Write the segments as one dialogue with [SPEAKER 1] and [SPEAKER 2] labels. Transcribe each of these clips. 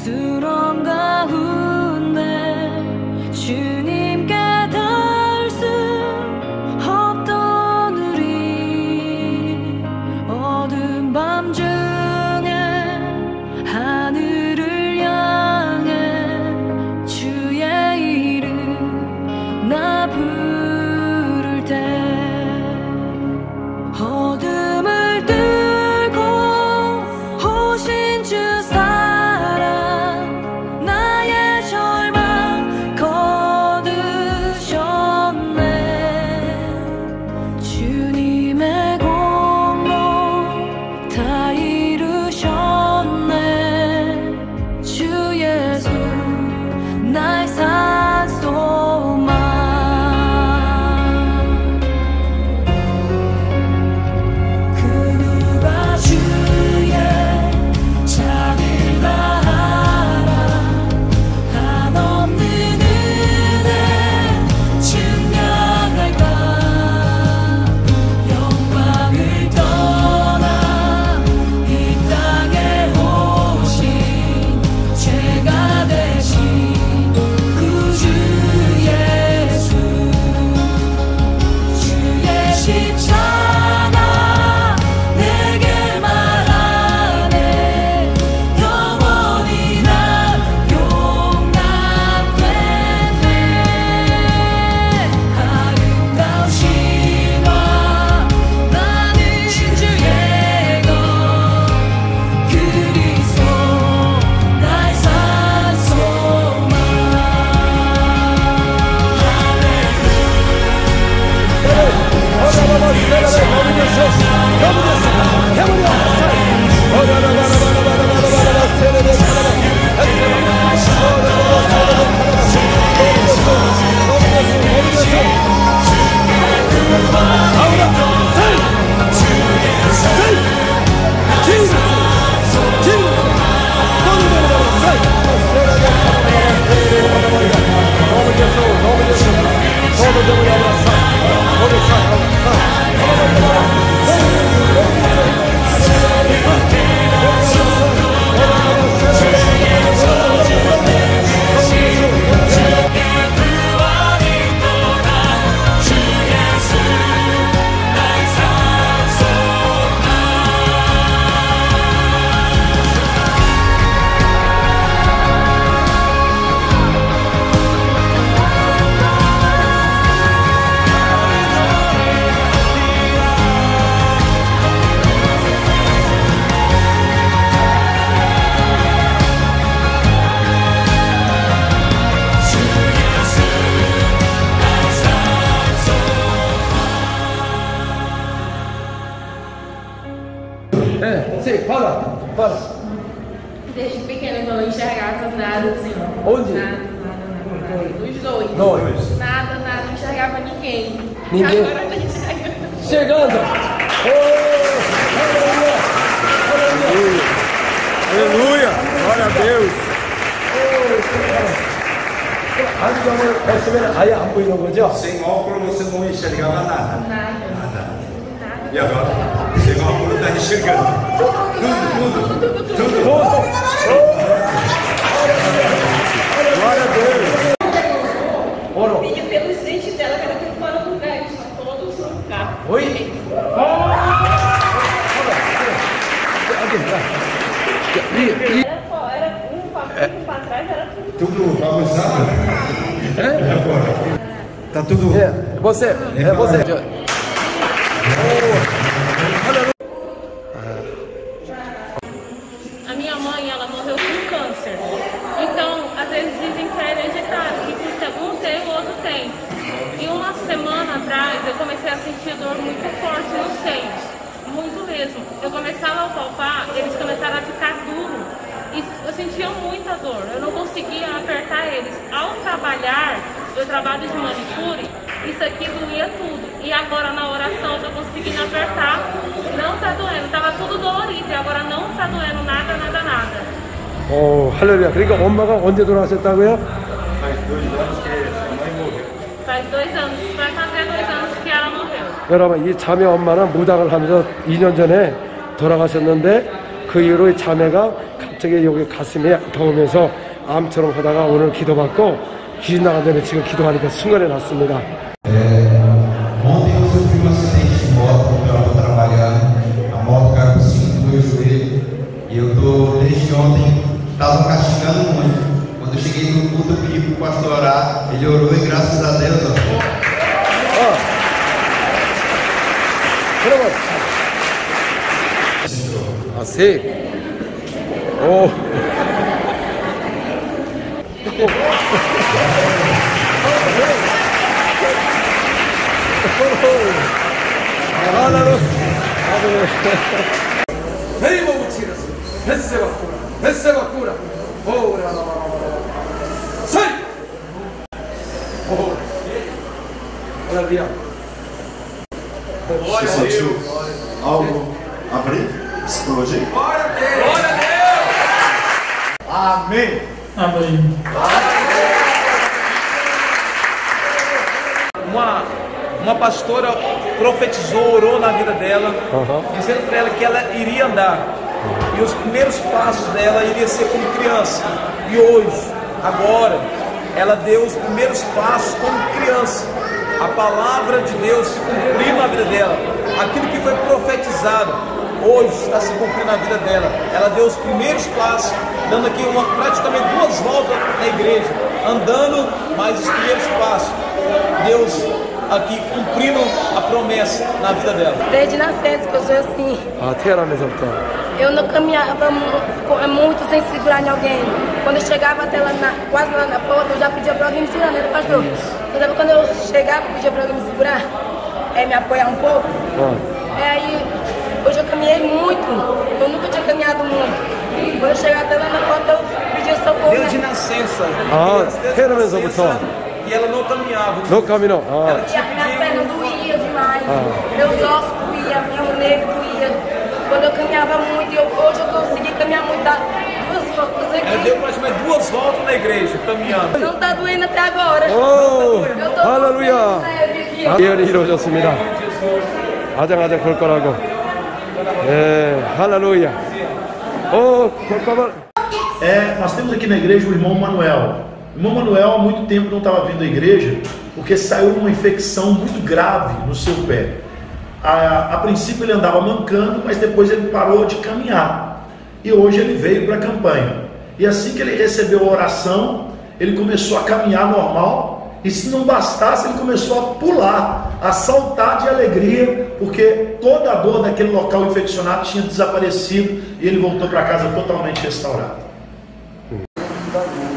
[SPEAKER 1] 두려움 가운데 주님께 닿을 수 없던 우리 어두운 밤 중에 하늘을 향해 주의 이름 나 부를 때 어둠을 뚫고 오신 주 사랑 나의 절망 거두셨네. 주님의 공로 다 이루셨네. 주 예수 나의 산소망. 그 누가 주의 자비를 다하라. 한없는 은혜 증명할까. 영광을 떠나 이 땅에 오신 죄가 되신 구주 예수. 주의 십자가 내게 말하네. 영원히 난 용납됐네. 아름다운 신화 나는 주의 것 그리스도 나의 산소망.
[SPEAKER 2] Fala.
[SPEAKER 3] Desde pequeno eu não enxergava nada assim.
[SPEAKER 2] Onde?
[SPEAKER 3] Nada. Os dois.
[SPEAKER 2] Dois.
[SPEAKER 3] Nada, não enxergava ninguém.
[SPEAKER 2] Ninguém?
[SPEAKER 3] Agora eu tô enxergando.
[SPEAKER 2] Chegando!
[SPEAKER 4] Aleluia! Glória a Deus!
[SPEAKER 2] 안경을 벗으면 아예 안 보이는 거죠?
[SPEAKER 4] Sem óculos você não enxergava nada.
[SPEAKER 3] Nada.
[SPEAKER 4] E agora? Sem óculos está enxergando. Tudo. Glória a Deus!
[SPEAKER 3] Vídeo pelos dentes dela, que ela tem fora do lugar. Eles estão todos no carro.
[SPEAKER 2] Oi?
[SPEAKER 3] Era um pra trás, era tudo.
[SPEAKER 4] Tudo bagunçado?
[SPEAKER 2] É?
[SPEAKER 4] Tá tudo.
[SPEAKER 2] Você.
[SPEAKER 3] A minha mãe, ela morreu com câncer. Então, às vezes dizem que é hereditário, que um tem, o outro tem. E uma semana atrás, eu comecei a sentir dor muito forte nos seios. Muito mesmo. Eu começava a palpar, eles começaram a ficar duros. E eu sentia muita dor. Eu não conseguia apertar eles. Ao trabalhar, eu trabalho de manicure, isso aqui doía tudo. E agora na oração eu tô conseguindo apertar. Não tá doendo. Tava tudo dolorido. E agora não tá doendo nada.
[SPEAKER 2] 할렐루야. 그러니까 엄마가 언제 돌아가셨다고요?
[SPEAKER 3] Faz 2 anos. Vai fazer 2 anos que ela morreu.
[SPEAKER 2] 여러분, 이 자매 엄마는 무당을 하면서 2년 전에 돌아가셨는데 그 이후로 이 자매가 갑자기 여기 가슴이 아파오면서 암처럼 하다가 오늘 기도받고 귀신 나간 다음에 지금 기도하니까 순간에 났습니다.
[SPEAKER 5] Ontem eu sofri um acidente de moto quando eu estava trabalhando. A moto caiu por cima do meu joelho. E eu tô, desde ontem, estava castigando muito. Quando eu cheguei no culto, eu pedi pro pastor orar. Ele orou e graças a Deus,
[SPEAKER 2] 여러분, 세. 오. Name of Jesus. Receba cura. Receba cura. Ora. Sai. Aleluia.
[SPEAKER 6] Você sentiu algo abrir? Psicologia?
[SPEAKER 1] Glória a Deus!
[SPEAKER 6] Amém!
[SPEAKER 1] Amém.
[SPEAKER 7] Uma pastora profetizou, orou na vida dela, dizendo para ela que ela iria andar. E os primeiros passos dela iria ser como criança. E hoje, agora, ela deu os primeiros passos como criança. A palavra de Deus se cumpriu na vida dela. Aquilo que foi profetizado, hoje está se cumprindo na vida dela. Ela deu os primeiros passos, dando aqui praticamente 2 voltas na igreja, andando mais os primeiros passos. Deus aqui cumprindo a promessa na vida dela.
[SPEAKER 8] Desde nascença que eu sou assim.
[SPEAKER 2] 태어나면서부터.
[SPEAKER 8] Eu não caminhava muito sem segurar em alguém. Quando eu chegava até lá quase lá na porta, eu já pedia para alguém me segurar, né, pastor? Então, quando eu chegava, eu pedia para alguém me segurar, me apoiar um pouco. Aí, hoje eu caminhei muito. Eu nunca tinha caminhado muito. Quando eu chegava até lá na porta, eu pedia socorro.
[SPEAKER 7] Desde nascença.
[SPEAKER 2] 태어나면서부터.
[SPEAKER 7] E ela não caminhava.
[SPEAKER 2] No caminho.
[SPEAKER 8] Minhas pernas doíam demais. Meus ossos doíam, meu negro doía. Quando eu caminhava muito, hoje eu consegui caminhar muito, dar 2 voltas aqui.
[SPEAKER 7] Ela deu praticamente 2 voltas na igreja, caminhando.
[SPEAKER 8] Não tá doendo até agora.
[SPEAKER 2] 오,
[SPEAKER 8] Eu tô
[SPEAKER 2] 할렐루야.
[SPEAKER 8] leve.
[SPEAKER 2] 예언이 이루어졌습니다. 아장아장 걸 거라고. 예, 할렐루야. 잠깐만.
[SPEAKER 6] Nós temos aqui na igreja o irmão Manuel. O irmão Manuel há muito tempo não estava vindo à igreja porque saiu uma infecção muito grave no seu pé. A princípio ele andava mancando, mas depois ele parou de caminhar. E hoje ele veio para a campanha. E assim que ele recebeu a oração, ele começou a caminhar normal. E se não bastasse, ele começou a pular, a saltar de alegria, porque toda a dor daquele local infeccionado tinha desaparecido e ele voltou para casa totalmente restaurado.
[SPEAKER 9] Tá tudo.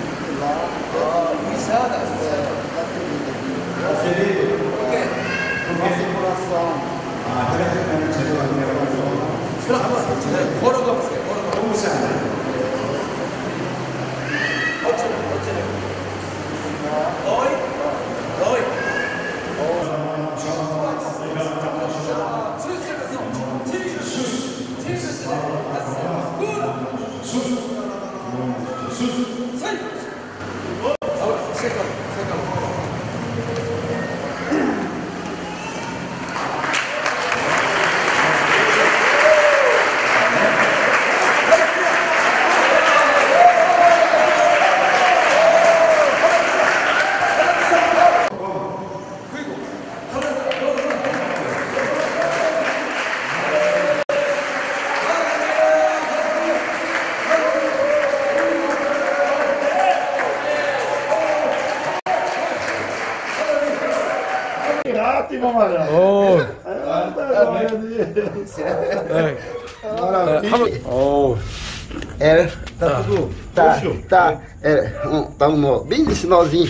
[SPEAKER 9] Tá um nó bem desse nozinho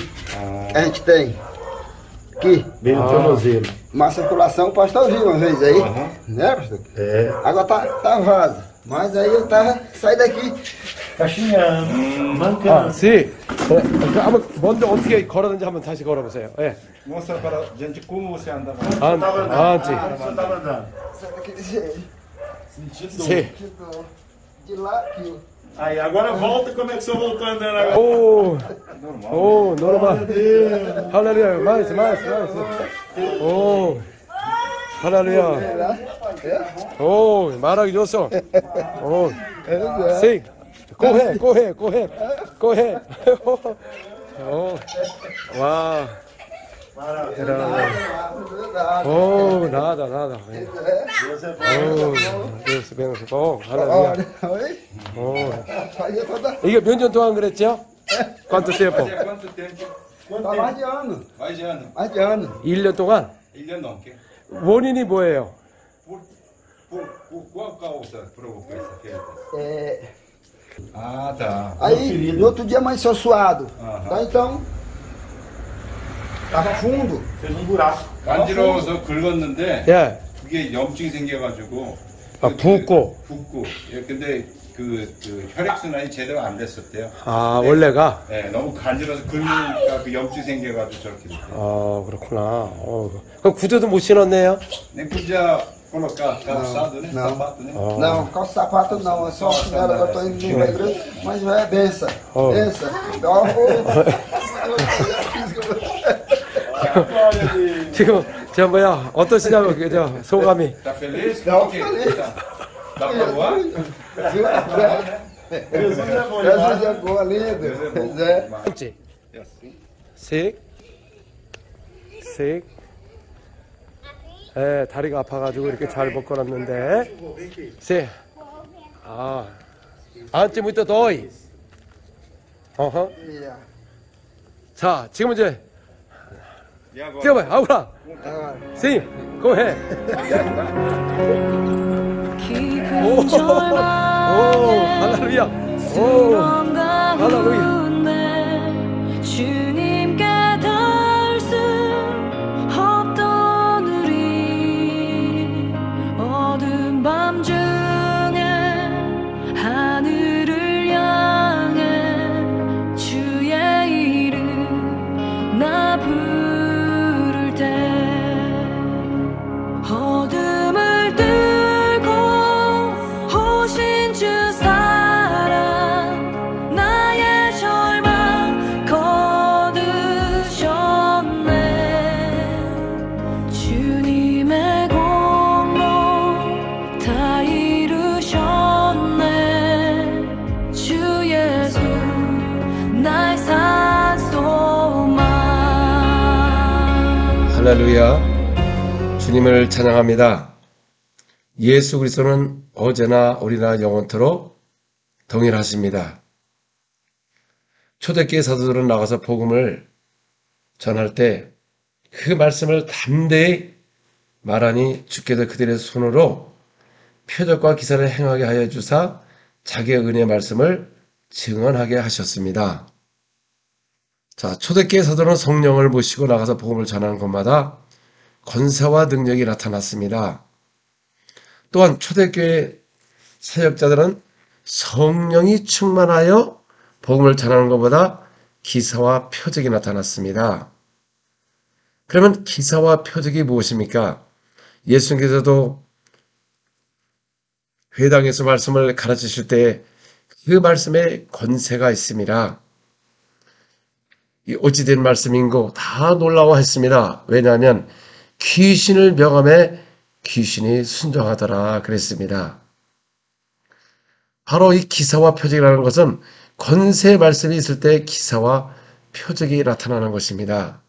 [SPEAKER 9] que a gente tem aqui.
[SPEAKER 6] Bem no tornozelo.
[SPEAKER 9] Má circulação, o pastor viu uma vez aí, né, pastor? Agora tá vaso. Mas aí eu tava, saí daqui.
[SPEAKER 6] Caixinhando, mancando.
[SPEAKER 2] 씨, 한번 먼저 어떻게 걸었는지 한번 다시 걸어보세요. 예.
[SPEAKER 6] Mostra para a gente como você andava.
[SPEAKER 2] Antes.
[SPEAKER 6] Você estava andando.
[SPEAKER 9] Sai daquele jeito.
[SPEAKER 6] Sentindo
[SPEAKER 2] 세.
[SPEAKER 9] De lá aqui, ó.
[SPEAKER 6] Aí, agora volta como é que o senhor voltou andando agora.
[SPEAKER 2] 오, 노래방. 할렐루야. 마이스. 오, 할렐루야. 오, 말하기 좋소. 오, 세. 고해. 와. 오, 나다. 오, 할렐루야. 이게 몇 년 동안 그랬죠? ¿Cuánto tiempo?
[SPEAKER 4] ¿Cuánto tiempo?
[SPEAKER 9] Mais de ano.
[SPEAKER 4] Mais de ano.
[SPEAKER 9] Mais de ano.
[SPEAKER 2] 1년 동안?
[SPEAKER 4] 1년 넘게.
[SPEAKER 2] 원인이 뭐예요?
[SPEAKER 4] Por qual causa provocou essa ferida?
[SPEAKER 9] É,
[SPEAKER 4] Ah, tá.
[SPEAKER 9] aí, no outro dia amanheceu suado.
[SPEAKER 4] Aham.
[SPEAKER 9] Tá, então, tava fundo.
[SPEAKER 6] Fez buraco.
[SPEAKER 4] 간지러워서 긁었는데
[SPEAKER 2] 예.
[SPEAKER 4] 그게 염증이 생겨가지고
[SPEAKER 2] 아, 붓고.
[SPEAKER 4] 예, 근데 그 혈액순환이 제대로 안 됐었대요.
[SPEAKER 2] 아, 원래가?
[SPEAKER 4] 네, 너무 간지러서 긁으니까 그 염증이 생겨가지고 저렇게 됐대요.
[SPEAKER 2] 아, 그렇구나. 그럼 구두도 못 신었네요?
[SPEAKER 4] Nem podia colocar calçado, né?
[SPEAKER 9] Não.
[SPEAKER 4] Sapato, né?
[SPEAKER 9] Não, calça sapato não, é só chinelo. Agora tô indo no igreja, mas vai é benção.
[SPEAKER 2] Oh.
[SPEAKER 9] Benção.
[SPEAKER 2] 지금, 저 뭐야, 어떠시냐고, 저 소감이.
[SPEAKER 4] Tá feliz?
[SPEAKER 9] Não,
[SPEAKER 4] Por quê?
[SPEAKER 9] feliz.
[SPEAKER 4] Dá pra voar?
[SPEAKER 6] Jesus é bom
[SPEAKER 9] Jesus
[SPEAKER 6] demais.
[SPEAKER 9] é boa, lindo. Pois é.
[SPEAKER 2] 한지,
[SPEAKER 4] É assim.
[SPEAKER 2] 씩. 예, 다리가 아파가지고 이렇게 잘 묶어놨는데. 씩. 아, antes muito dói. 어허. 자, 지금 이제,
[SPEAKER 4] E agora?
[SPEAKER 2] 뛰어봐요, 아우라. 씩, 고해. 오, 할렐루야. 오, 할렐루야.
[SPEAKER 1] 주님께 닿을 수 없던 우리 어두운 밤 중에 하늘을 향해 주의 이름 나 부를 때 어둠을 뚫고 오신 주 사랑 나의 절망 거두셨네 주님의 공로 다 이루셨네 주 예수 나의 산소망
[SPEAKER 2] 할렐루야. 주님을 찬양합니다. 예수 그리스도는 어제나 오리나 영원토록 동일하십니다. 초대교회 사도들은 나가서 복음을 전할 때 그 말씀을 담대히 말하니 주께서 그들의 손으로 표적과 기사를 행하게 하여 주사 자기의 은혜의 말씀을 증언하게 하셨습니다. 자, 초대교회 사도는 성령을 모시고 나가서 복음을 전하는 것마다 권세와 능력이 나타났습니다. 또한 초대교회 사역자들은 성령이 충만하여 복음을 전하는 것보다 기사와 표적이 나타났습니다. 그러면 기사와 표적이 무엇입니까? 예수님께서도 회당에서 말씀을 가르치실 때 그 말씀에 권세가 있습니다. 이 어찌된 말씀인고 다 놀라워했습니다. 왜냐하면 귀신을 명함에 귀신이 순종하더라 그랬습니다. 바로 이 기사와 표적이라는 것은 권세의 말씀이 있을 때 기사와 표적이 나타나는 것입니다.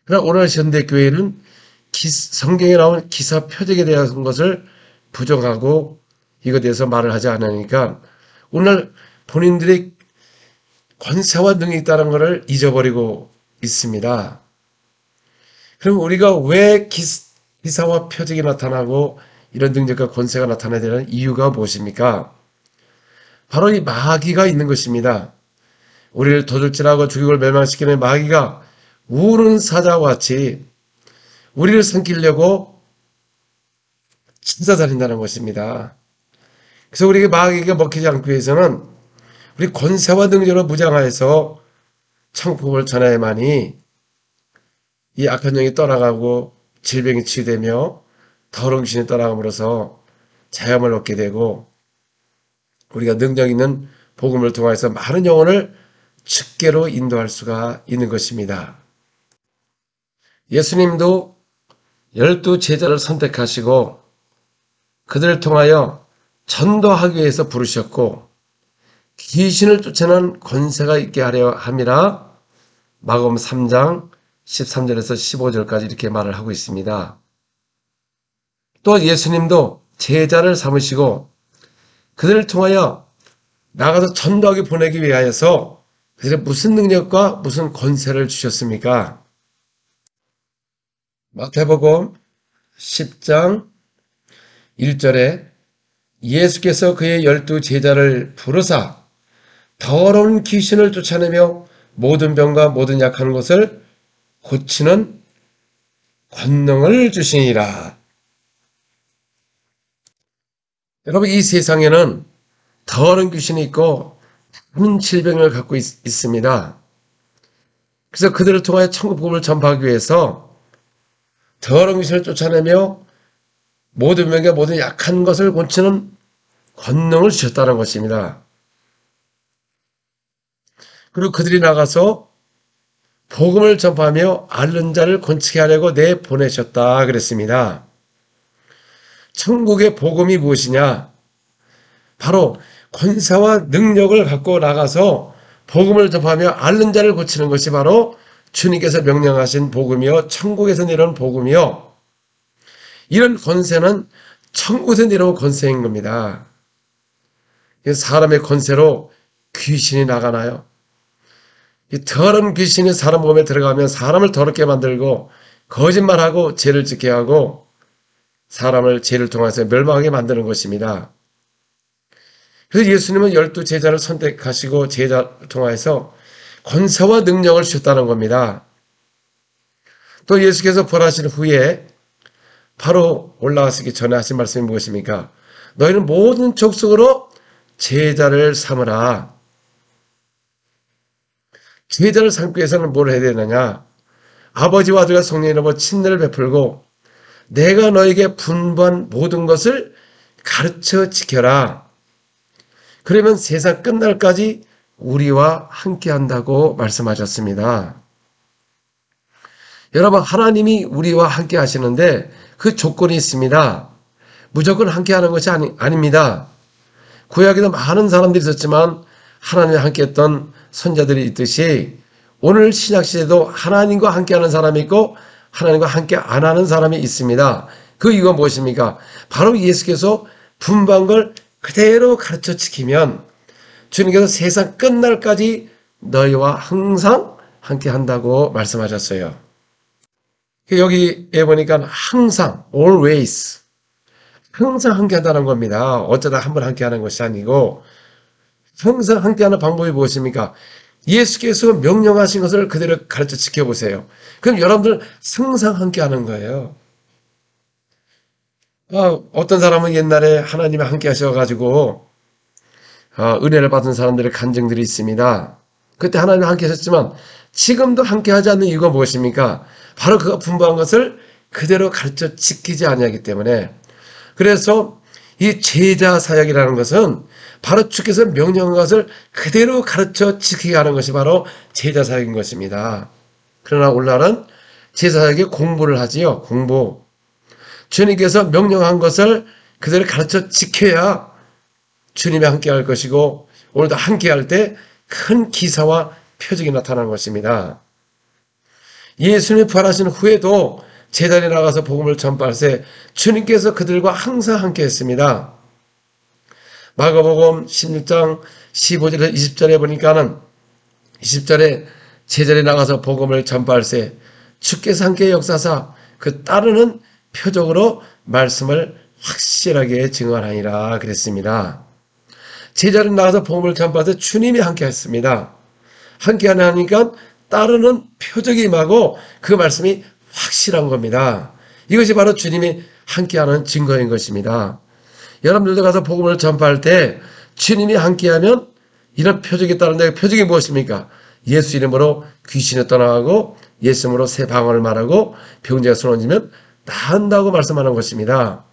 [SPEAKER 2] 그러나 오늘 현대교회는 성경에 나온 기사 표적에 대한 것을 부정하고 이것에 대해서 말을 하지 않으니까 오늘 본인들이 권세와 능력이 있다는 것을 잊어버리고 있습니다. 그럼 우리가 왜 기사와 표적이 나타나고 이런 능력과 권세가 나타나야 되는 이유가 무엇입니까? 바로 이 마귀가 있는 것입니다. 우리를 도둑질하고 죽이고 멸망시키는 마귀가 우는 사자와 같이 우리를 삼키려고 찾아다닌다는 것입니다. 그래서 우리에게 마귀가 먹히지 않기 위해서는 우리 권세와 능력으로 무장하여서 창복을 전해야만이 이 악한 영이 떠나가고 질병이 치유되며 더러운 귀신이 떠나감으로써 자염을 얻게 되고 우리가 능력 있는 복음을 통해서 많은 영혼을 주께로 인도할 수가 있는 것입니다. 예수님도 12 제자를 선택하시고 그들을 통하여 전도하기 위해서 부르셨고 귀신을 쫓아내는 권세가 있게 하려 함이라. 마가복음 3장 13절에서 15절까지 이렇게 말을 하고 있습니다. 또 예수님도 제자를 삼으시고 그들을 통하여 나가서 전도하게 보내기 위하여서 그들의 무슨 능력과 무슨 권세를 주셨습니까? 마태복음 10장 1절에 예수께서 그의 12 제자를 부르사 더러운 귀신을 쫓아내며 모든 병과 모든 약한 것을 고치는 권능을 주시니라. 여러분, 이 세상에는 더러운 귀신이 있고 많은 질병을 갖고 있습니다. 그래서 그들을 통하여 천국 복음을 전파하기 위해서 더러운 귀신을 쫓아내며 모든 병과 모든 약한 것을 고치는 권능을 주셨다는 것입니다. 그리고 그들이 나가서 복음을 전파하며 앓는 자를 건치게 하려고 내보내셨다 그랬습니다. 천국의 복음이 무엇이냐? 바로 권세와 능력을 갖고 나가서 복음을 전파하며 앓는 자를 고치는 것이 바로 주님께서 명령하신 복음이요, 천국에서 내려온 복음이요. 이런 권세는 천국에서 내려온 권세인 겁니다. 사람의 권세로 귀신이 나가나요? 이 더러운 귀신이 사람 몸에 들어가면 사람을 더럽게 만들고 거짓말하고 죄를 짓게 하고 사람을 죄를 통해서 멸망하게 만드는 것입니다. 그래서 예수님은 12 제자를 선택하시고 제자를 통해서 권세와 능력을 주셨다는 겁니다. 또 예수께서 부활하신 후에 바로 올라가시기 전에 하신 말씀이 무엇입니까? 너희는 모든 족속으로 제자를 삼으라. 제자를 삼기 위해서는 뭘 해야 되느냐? 아버지와 아들과 성령이로 친례를 베풀고 내가 너에게 분부한 모든 것을 가르쳐 지켜라. 그러면 세상 끝날까지 우리와 함께 한다고 말씀하셨습니다. 여러분, 하나님이 우리와 함께 하시는데 그 조건이 있습니다. 무조건 함께 하는 것이 아닙니다. 구약에도 많은 사람들이 있었지만 하나님과 함께 했던 선자들이 있듯이 오늘 신약시대도 하나님과 함께하는 사람이 있고 하나님과 함께 안 하는 사람이 있습니다. 그 이유가 무엇입니까? 바로 예수께서 분부한 걸 그대로 가르쳐 지키면 주님께서 세상 끝날까지 너희와 항상 함께 한다고 말씀하셨어요. 여기에 보니까 항상, always, 항상 함께 한다는 겁니다. 어쩌다 한 번 함께 하는 것이 아니고 항상 함께하는 방법이 무엇입니까? 예수께서 명령하신 것을 그대로 가르쳐 지켜보세요. 그럼 여러분들 항상 함께하는 거예요. 어떤 사람은 옛날에 하나님이 함께 하셔가지고 은혜를 받은 사람들의 간증들이 있습니다. 그때 하나님이 함께 하셨지만 지금도 함께 하지 않는 이유가 무엇입니까? 바로 그가 분부한 것을 그대로 가르쳐 지키지 아니하기 때문에. 그래서 이 제자 사역이라는 것은 바로 주께서 명령한 것을 그대로 가르쳐 지키게 하는 것이 바로 제자 사역인 것입니다. 그러나 오늘날은 제자 사역에 공부를 하지요. 공부. 주님께서 명령한 것을 그대로 가르쳐 지켜야 주님이 함께 할 것이고 오늘도 함께 할 때 큰 기사와 표적이 나타나는 것입니다. 예수님이 부활하신 후에도 제자리에 나가서 복음을 전파할 때 주님께서 그들과 항상 함께 했습니다. 마가복음 16장 15절에서 20절에 보니까는 20절에 제자리에 나가서 복음을 전파할 때 주께서 함께 역사사 그 따르는 표적으로 말씀을 확실하게 증언하니라 그랬습니다. 제자리에 나가서 복음을 전파할 때 주님이 함께 했습니다. 함께 하니까 따르는 표적이 임하고 그 말씀이 확실한 겁니다. 이것이 바로 주님이 함께하는 증거인 것입니다. 여러분들도 가서 복음을 전파할 때 주님이 함께하면 이런 표적이 따른다. 표적이 무엇입니까? 예수 이름으로 귀신이 떠나가고 예수 이름으로 새 방언을 말하고 병자가 손 얹으면 나은다고 말씀하는 것입니다.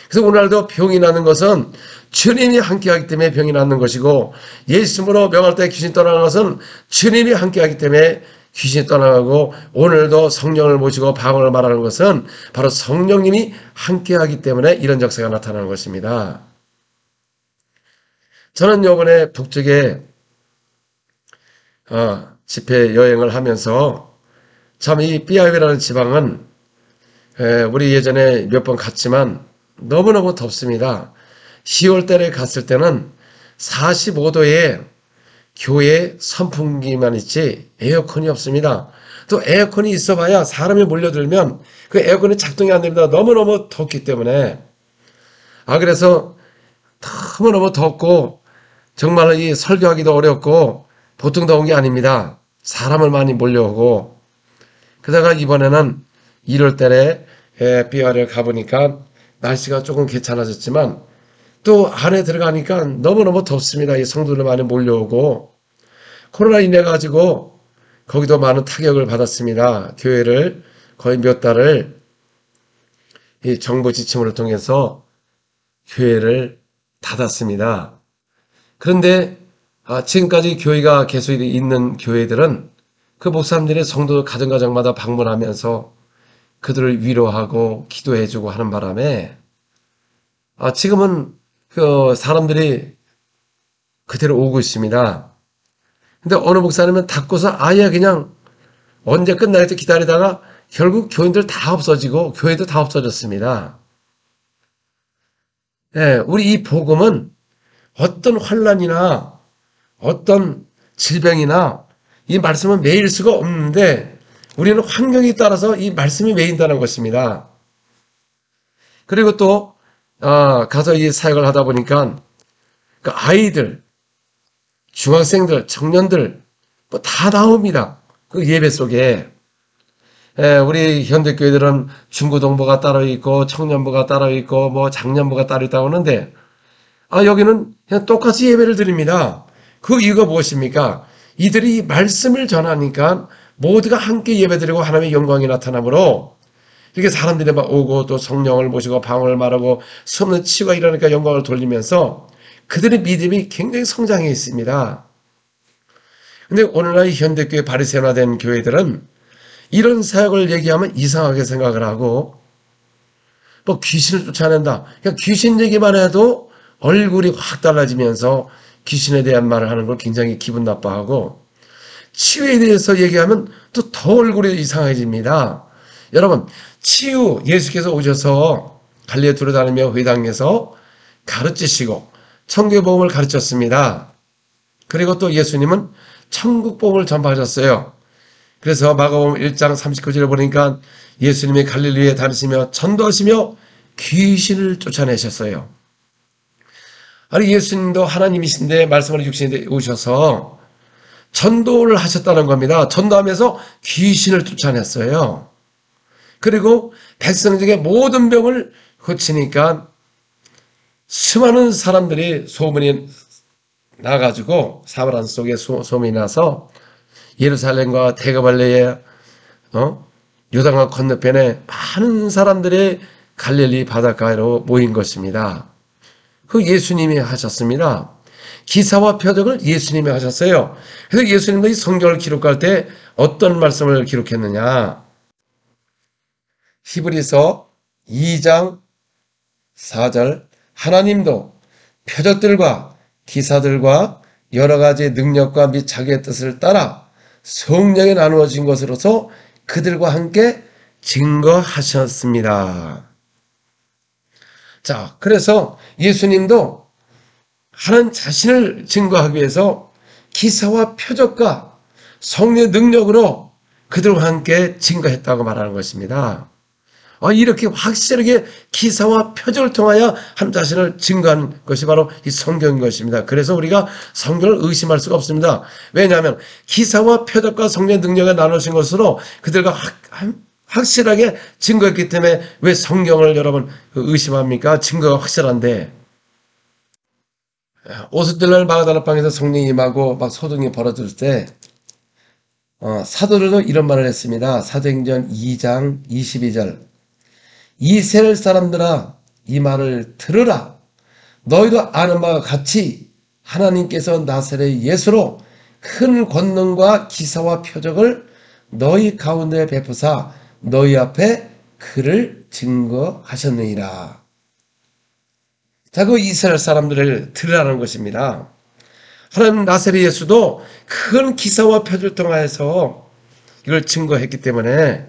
[SPEAKER 2] 그래서 오늘날도 병이 나는 것은 주님이 함께하기 때문에 병이 낫는 것이고 예수 이름으로 명할 때 귀신이 떠나는 것은 주님이 함께하기 때문에 귀신이 떠나가고 오늘도 성령을 모시고 방언을 말하는 것은 바로 성령님이 함께하기 때문에 이런 역사가 나타나는 것입니다. 저는 요번에 북쪽에 집회 여행을 하면서 참 이 삐아이라는 지방은 우리 예전에 몇 번 갔지만 너무너무 덥습니다. 10월 달에 갔을 때는 45도에 교회 선풍기만 있지 에어컨이 없습니다. 또 에어컨이 있어봐야 사람이 몰려들면 그 에어컨이 작동이 안 됩니다. 너무너무 덥기 때문에. 그래서 너무너무 덥고 정말 이 설교하기도 어렵고 보통 더운 게 아닙니다. 사람을 많이 몰려오고. 그러다가 이번에는 1월 달에 삐아를 가보니까 날씨가 조금 괜찮아졌지만 또 안에 들어가니까 너무너무 덥습니다. 이 성도들 많이 몰려오고 코로나 인해 가지고 거기도 많은 타격을 받았습니다. 교회를 거의 몇 달을 이 정부 지침을 통해서 교회를 닫았습니다. 그런데 지금까지 교회가 계속 있는 교회들은 그 목사님들이 성도 가정가정마다 방문하면서 그들을 위로하고 기도해주고 하는 바람에 지금은 그 사람들이 그대로 오고 있습니다. 근데 어느 목사님은 닫고서 아예 그냥 언제 끝날지 기다리다가 결국 교인들 다 없어지고 교회도 다 없어졌습니다. 우리 이 복음은 어떤 환난이나 어떤 질병이나 이 말씀은 매일 수가 없는데 우리는 환경에 따라서 이 말씀이 매인다는 것입니다. 그리고 또 가서 이 사역을 하다 보니까 그 아이들, 중학생들, 청년들 뭐 다 나옵니다. 그 예배 속에. 우리 현대교회들은 중고등부가 따로 있고 청년부가 따로 있고 뭐 장년부가 따로 있다고 하는데 여기는 그냥 똑같이 예배를 드립니다. 그 이유가 무엇입니까? 이들이 말씀을 전하니까 모두가 함께 예배드리고 하나님의 영광이 나타나므로 이렇게 사람들이 막 오고 또 성령을 모시고 방언을 말하고 수없는 치유가 일어나니까 영광을 돌리면서 그들의 믿음이 굉장히 성장해 있습니다. 근데 오늘날 현대교회 바리새인화된 교회들은 이런 사역을 얘기하면 이상하게 생각을 하고 뭐 귀신을 쫓아낸다. 그러니까 귀신 얘기만 해도 얼굴이 확 달라지면서 귀신에 대한 말을 하는 걸 굉장히 기분 나빠하고 치유에 대해서 얘기하면 또 더 얼굴이 이상해집니다. 여러분, 치유 예수께서 오셔서 갈릴리에 두루다니며 회당에서 가르치시고 천국의 복음을 가르쳤습니다. 그리고 또 예수님은 천국 복음을 전파하셨어요. 그래서 마가복음 1장 39절에 보니까 예수님이 갈릴리에 다니시며 전도하시며 귀신을 쫓아내셨어요. 아니 예수님도 하나님이신데 말씀을 육신에 오셔서 전도를 하셨다는 겁니다. 전도하면서 귀신을 쫓아냈어요. 그리고 백성들에게 모든 병을 고치니까 수많은 사람들이 소문이 나가지고 사마리아 속에 소문이 나서 예루살렘과 대가발레의 요단강 건너편에 많은 사람들이 갈릴리 바닷가로 모인 것입니다. 그 예수님이 하셨습니다. 기사와 표적을 예수님이 하셨어요. 그래서 예수님도 이 성경을 기록할 때 어떤 말씀을 기록했느냐? 히브리서 2장 4절 하나님도 표적들과 기사들과 여러 가지 능력과 및 자기의 뜻을 따라 성령에 나누어진 것으로서 그들과 함께 증거하셨습니다. 자, 그래서 예수님도 하나님 자신을 증거하기 위해서 기사와 표적과 성령의 능력으로 그들과 함께 증거했다고 말하는 것입니다. 이렇게 확실하게 기사와 표적을 통하여 하나님 자신을 증거한 것이 바로 이 성경인 것입니다. 그래서 우리가 성경을 의심할 수가 없습니다. 왜냐하면 기사와 표적과 성령의 능력에 나누신 것으로 그들과 확실하게 증거했기 때문에 왜 성경을 여러분 의심합니까? 증거가 확실한데. 오순절날 마가다라방에서 성령이 임하고 막 소동이 벌어질 때 사도들도 이런 말을 했습니다. 사도행전 2장 22절 이스라엘 사람들아 이 말을 들으라. 너희도 아는 바와 같이 하나님께서 나사렛 예수로 큰 권능과 기사와 표적을 너희 가운데 베푸사 너희 앞에 그를 증거하셨느니라. 자, 그 이스라엘 사람들을 들으라는 것입니다. 하나님 나사렛 예수도 큰 기사와 표적을 통하여서 이걸 증거했기 때문에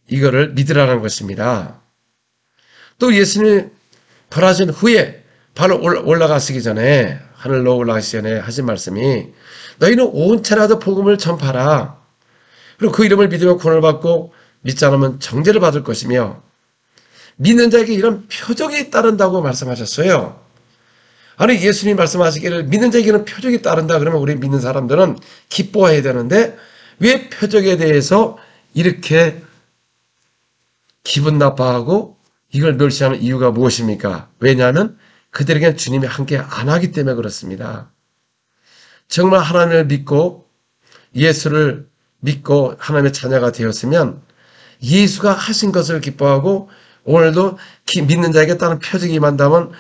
[SPEAKER 2] 이거를 믿으라는 것입니다. 또 예수님이 부활하신 후에 바로 올라가시기 전에, 하늘로 올라가시기 전에 하신 말씀이 너희는 온 천하도 복음을 전파하라. 그리고 그 이름을 믿으면 구원을 받고 믿지 않으면 정죄를 받을 것이며 믿는 자에게 이런 표적이 따른다고 말씀하셨어요. 아니, 예수님이 말씀하시기를 믿는 자에게는 표적이 따른다 그러면 우리 믿는 사람들은 기뻐해야 되는데 왜 표적에 대해서 이렇게 기분 나빠하고 이걸 멸시하는 이유가 무엇입니까? 왜냐하면 그들에게는 주님이 함께 안 하기 때문에 그렇습니다. 정말 하나님을 믿고 예수를 믿고 하나님의 자녀가 되었으면 예수가 하신 것을 기뻐하고 오늘도 믿는 자에게 따른 표적이 임한다면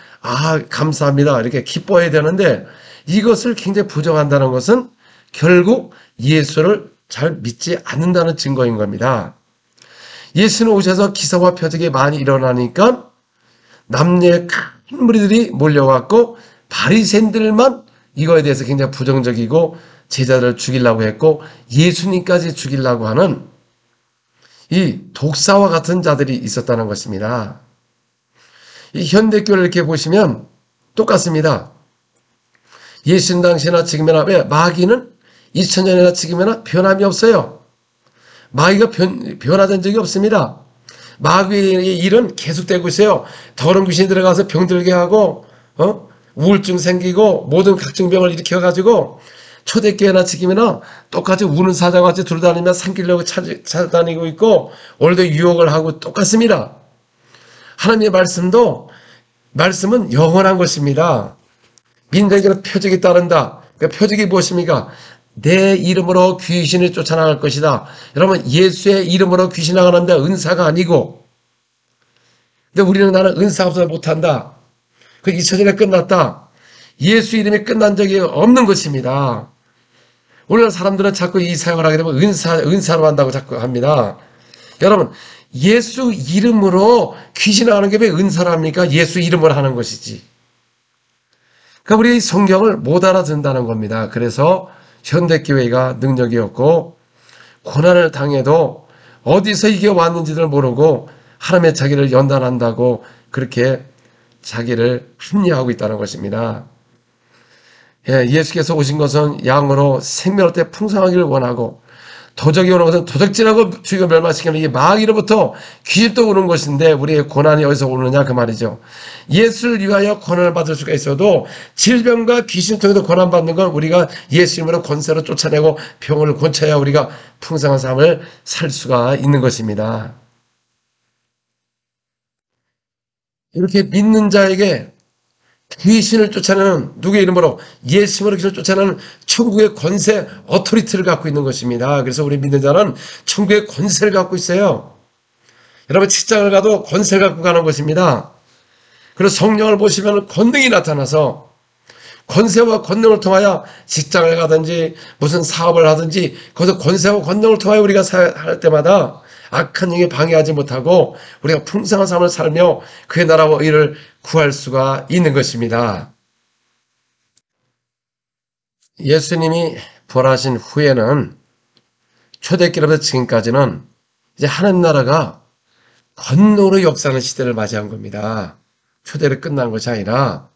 [SPEAKER 2] 감사합니다 이렇게 기뻐해야 되는데 이것을 굉장히 부정한다는 것은 결국 예수를 잘 믿지 않는다는 증거인 겁니다. 예수는 오셔서 기사와 표적이 많이 일어나니까 남녀의 큰 무리들이 몰려왔고 바리새인들만 이거에 대해서 굉장히 부정적이고 제자들을 죽이려고 했고 예수님까지 죽이려고 하는 이 독사와 같은 자들이 있었다는 것입니다. 이 현대교를 이렇게 보시면 똑같습니다. 예수님 당시나 지금이나 왜 마귀는 2000년이나 지금이나 변함이 없어요. 마귀가 변화된 적이 없습니다. 마귀의 일은 계속되고 있어요. 더러운 귀신이 들어가서 병들게 하고 우울증 생기고 모든 각종 병을 일으켜가지고 초대교회나 지금이나 똑같이 우는 사자같이 돌아다니며 삼키려고 찾아다니고 있고 오늘도 유혹을 하고 똑같습니다. 하나님의 말씀은 영원한 것입니다. 민족에게는 표적이 따른다. 그 표적이 무엇입니까? 내 이름으로 귀신을 쫓아나갈 것이다. 여러분, 예수의 이름으로 귀신 나가는데 은사가 아니고, 근데 우리는 나는 은사 없어서 못한다. 그 2000년에 끝났다. 예수 이름이 끝난 적이 없는 것입니다. 오늘 사람들은 자꾸 이 사용을 하게 되면 은사로 한다고 자꾸 합니다. 여러분, 예수 이름으로 귀신 나가는 게 왜 은사랍니까? 예수 이름으로 하는 것이지. 그러니까 우리 성경을 못 알아듣는다는 겁니다. 그래서 현대교회가 능력이 없고 고난을 당해도 어디서 이게 왔는지를 모르고 하나님의 자기를 연단한다고 그렇게 자기를 합리화하고 있다는 것입니다. 예수께서 오신 것은 양으로 생명을 때 풍성하기를 원하고 도적이 오는 것은 도적질하고 죽여 멸망시키는 이 마귀로부터 귀신도 오는 것인데 우리의 고난이 어디서 오느냐 그 말이죠. 예수를 위하여 고난을 받을 수가 있어도 질병과 귀신을 통해서 고난받는 건 우리가 예수 이름으로 권세로 쫓아내고 병을 고쳐야 우리가 풍성한 삶을 살 수가 있는 것입니다. 이렇게 믿는 자에게 귀신을 쫓아내는 누구의 이름으로 예수님으로 귀신을 쫓아내는 천국의 권세 어토리티를 갖고 있는 것입니다. 그래서 우리 믿는 자는 천국의 권세를 갖고 있어요. 여러분 직장을 가도 권세를 갖고 가는 것입니다. 그래서 성령을 보시면 권능이 나타나서 권세와 권능을 통하여 직장을 가든지 무슨 사업을 하든지 거기서 권세와 권능을 통하여 우리가 할 때마다 악한 영에 방해하지 못하고 우리가 풍성한 삶을 살며 그의 나라와 의를 구할 수가 있는 것입니다. 예수님이 부활하신 후에는 초대기로부터 지금까지는 이제 하나님 나라가 권능으로 역사하는 시대를 맞이한 겁니다. 초대를 끝난 것이 아니라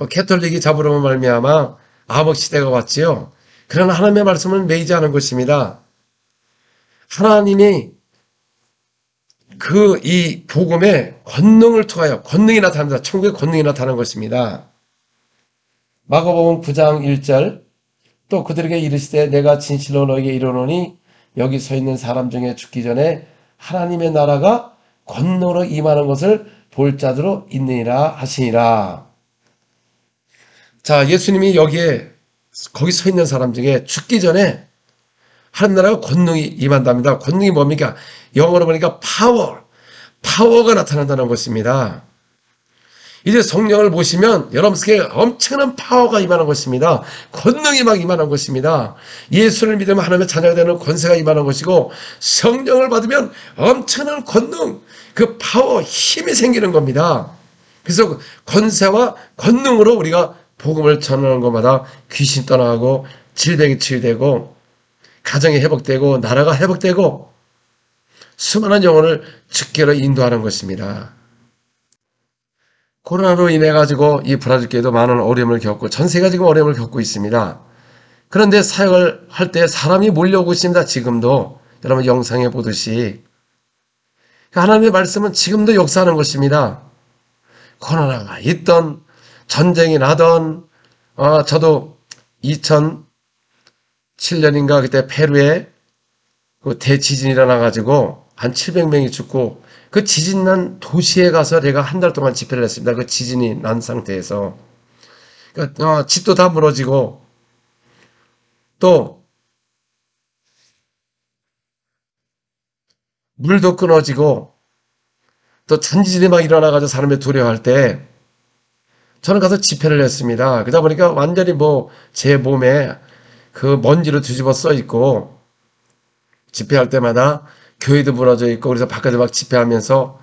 [SPEAKER 2] 캐톨릭이 잡으려면 말미암아 암흑 시대가 왔지요. 그러나 하나님의 말씀을 매이지 않은 것입니다. 하나님이 이 복음의 권능을 통하여 권능이 나타납니다. 천국의 권능이 나타나는 것입니다. 마가복음 9장 1절 또 그들에게 이르시되 내가 진실로 너희에게 이르노니 여기 서 있는 사람 중에 죽기 전에 하나님의 나라가 권능으로 임하는 것을 볼 자들로 있느니라 하시니라. 자, 예수님이 거기 서 있는 사람 중에 죽기 전에 하나님 나라가 권능이 임한답니다. 권능이 뭡니까? 영어로 보니까 파워가 나타난다는 것입니다. 이제 성령을 보시면 여러분 속에 엄청난 파워가 임하는 것입니다. 권능이 막 임하는 것입니다. 예수를 믿으면 하나님의 자녀가 되는 권세가 임하는 것이고 성령을 받으면 엄청난 권능, 그 파워, 힘이 생기는 겁니다. 그래서 권세와 권능으로 우리가 복음을 전하는 것마다 귀신 떠나가고 질병이 치유되고 가정이 회복되고 나라가 회복되고 수많은 영혼을 주께로 인도하는 것입니다. 코로나로 인해 가지고 이 브라질 교회도 많은 어려움을 겪고 전 세계가 지금 어려움을 겪고 있습니다. 그런데 사역을 할 때 사람이 몰려오고 있습니다. 지금도 여러분 영상에 보듯이 하나님의 말씀은 지금도 역사하는 것입니다. 코로나가 있던 전쟁이 나던 저도 2007년인가 그때 페루에 그 대지진이 일어나가지고 한 700명이 죽고 그 지진 난 도시에 가서 제가 한 달 동안 집회를 했습니다. 그 지진이 난 상태에서 집도 다 무너지고 또 물도 끊어지고 또 천지진이 막 일어나가지고 사람이 두려워할 때 저는 가서 집회를 했습니다. 그러다 보니까 완전히 제 몸에 그 먼지로 뒤집어 써 있고 집회할 때마다 교회도 무너져 있고 그래서 바깥에 막 집회하면서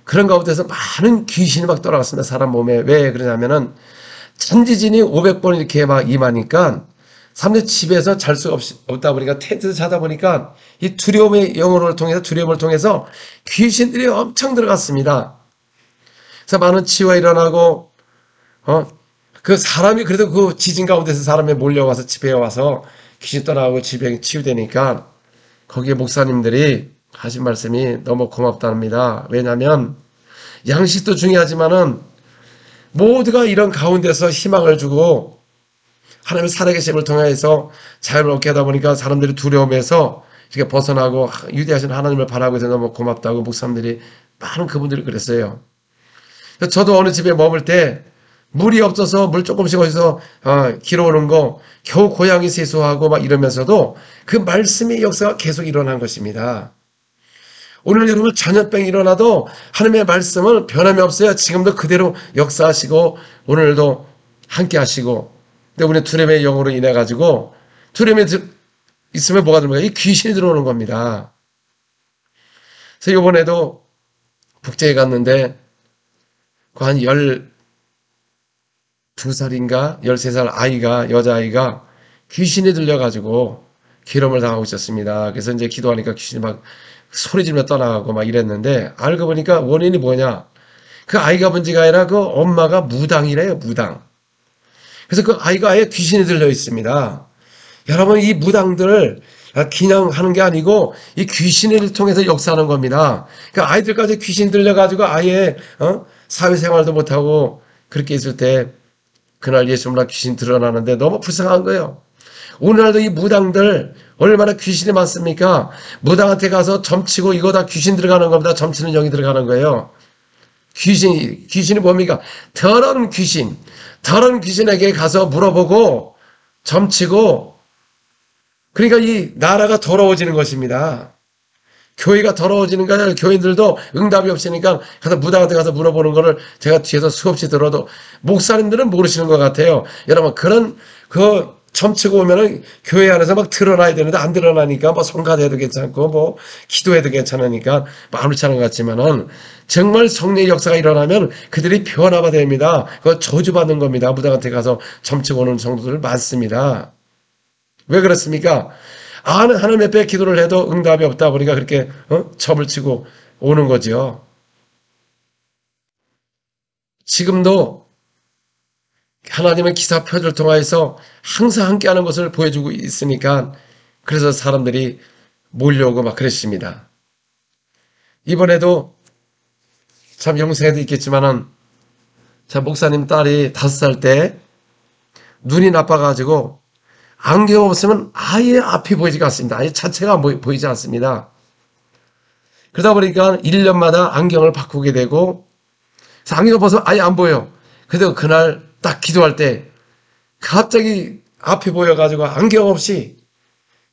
[SPEAKER 2] 그런 가운데서 많은 귀신이 막 떠나갔습니다. 사람 몸에. 왜 그러냐면은 천지진이 500번 이렇게 막 임하니까 사람들이 집에서 잘 수가 없다 보니까 텐트에서 자다 보니까 이 두려움을 통해서 귀신들이 엄청 들어갔습니다. 그래서 많은 치유가 일어나고 그 사람이 그래도 그 지진 가운데서 사람이 몰려와서 집회에 와서 귀신 떠나고 질병이 치유되니까 거기에 목사님들이 하신 말씀이 너무 고맙답니다. 왜냐하면 양식도 중요하지만은 모두가 이런 가운데서 희망을 주고 하나님의 살아계심을 통해서 자유를 얻게 하다 보니까 사람들이 두려움에서 이렇게 벗어나고 유대하신 하나님을 바라고 해서 너무 고맙다고 목사님들이 많은 그분들이 그랬어요. 저도 어느 집에 머물 때 물이 없어서 물 조금씩 어디서 길어오는 거 겨우 고양이 세수하고 막 이러면서도 그 말씀의 역사가 계속 일어난 것입니다. 오늘 여러분 전염병이 일어나도 하나님의 말씀은 변함이 없어요. 지금도 그대로 역사하시고 오늘도 함께 하시고 근데 우리 두려움의 영으로 인해 가지고 두려움이 있으면 뭐가 됩니까? 이 귀신이 들어오는 겁니다. 그래서 이번에도 북제에 갔는데 그 한 12살인가 13살 아이가 여자아이가 귀신이 들려가지고 기름을 당하고 있었습니다. 그래서 이제 기도하니까 귀신이 막 소리 지르며 떠나가고 막 이랬는데 알고 보니까 원인이 뭐냐? 그 아이가 문제가 아니라 그 엄마가 무당이래요. 무당. 그래서 그 아이가 아예 귀신이 들려 있습니다. 여러분 이 무당들을 그냥 하는 게 아니고 이 귀신을 통해서 역사하는 겁니다. 그 아이들까지 귀신 들려가지고 아예 사회생활도 못하고 그렇게 있을 때 그날 예수 몰라 귀신 드러나는데 너무 불쌍한 거예요. 오늘날도 이 무당들 얼마나 귀신이 많습니까? 무당한테 가서 점치고 이거 다 귀신 들어가는 겁니다. 점치는 영이 들어가는 거예요. 귀신이 뭡니까? 더러운 귀신에게 가서 물어보고 점치고 그러니까 이 나라가 더러워지는 것입니다. 교회가 더러워지는 거 아니라 교인들도 응답이 없으니까 가서 무당한테 가서 물어보는 거를 제가 뒤에서 수없이 들어도 목사님들은 모르시는 것 같아요. 여러분 그런 점치고 오면은 교회 안에서 막 드러나야 되는데 안 드러나니까 뭐 성가대도 괜찮고 뭐 기도해도 괜찮으니까 아무렇지 않은 것 같지만은 정말 성령의 역사가 일어나면 그들이 변화가 됩니다. 그거 저주받는 겁니다. 무당한테 가서 점치고 오는 성도들 많습니다. 왜 그렇습니까? 하나님 앞에 기도를 해도 응답이 없다 보니까 그렇게 점을 치고 오는 거죠. 지금도 하나님의 기사 표적을 통해서 항상 함께하는 것을 보여주고 있으니까 그래서 사람들이 몰려오고 막 그랬습니다. 이번에도 참 영상에도 있겠지만은 목사님 딸이 5살 때 눈이 나빠가지고 안경 없으면 아예 앞이 보이지가 않습니다. 아예 자체가 보이지 않습니다. 그러다 보니까 1년마다 안경을 바꾸게 되고 그래서 안경을 벗으면 아예 안 보여. 그래도 그날 딱 기도할 때 갑자기 앞이 보여가지고 안경 없이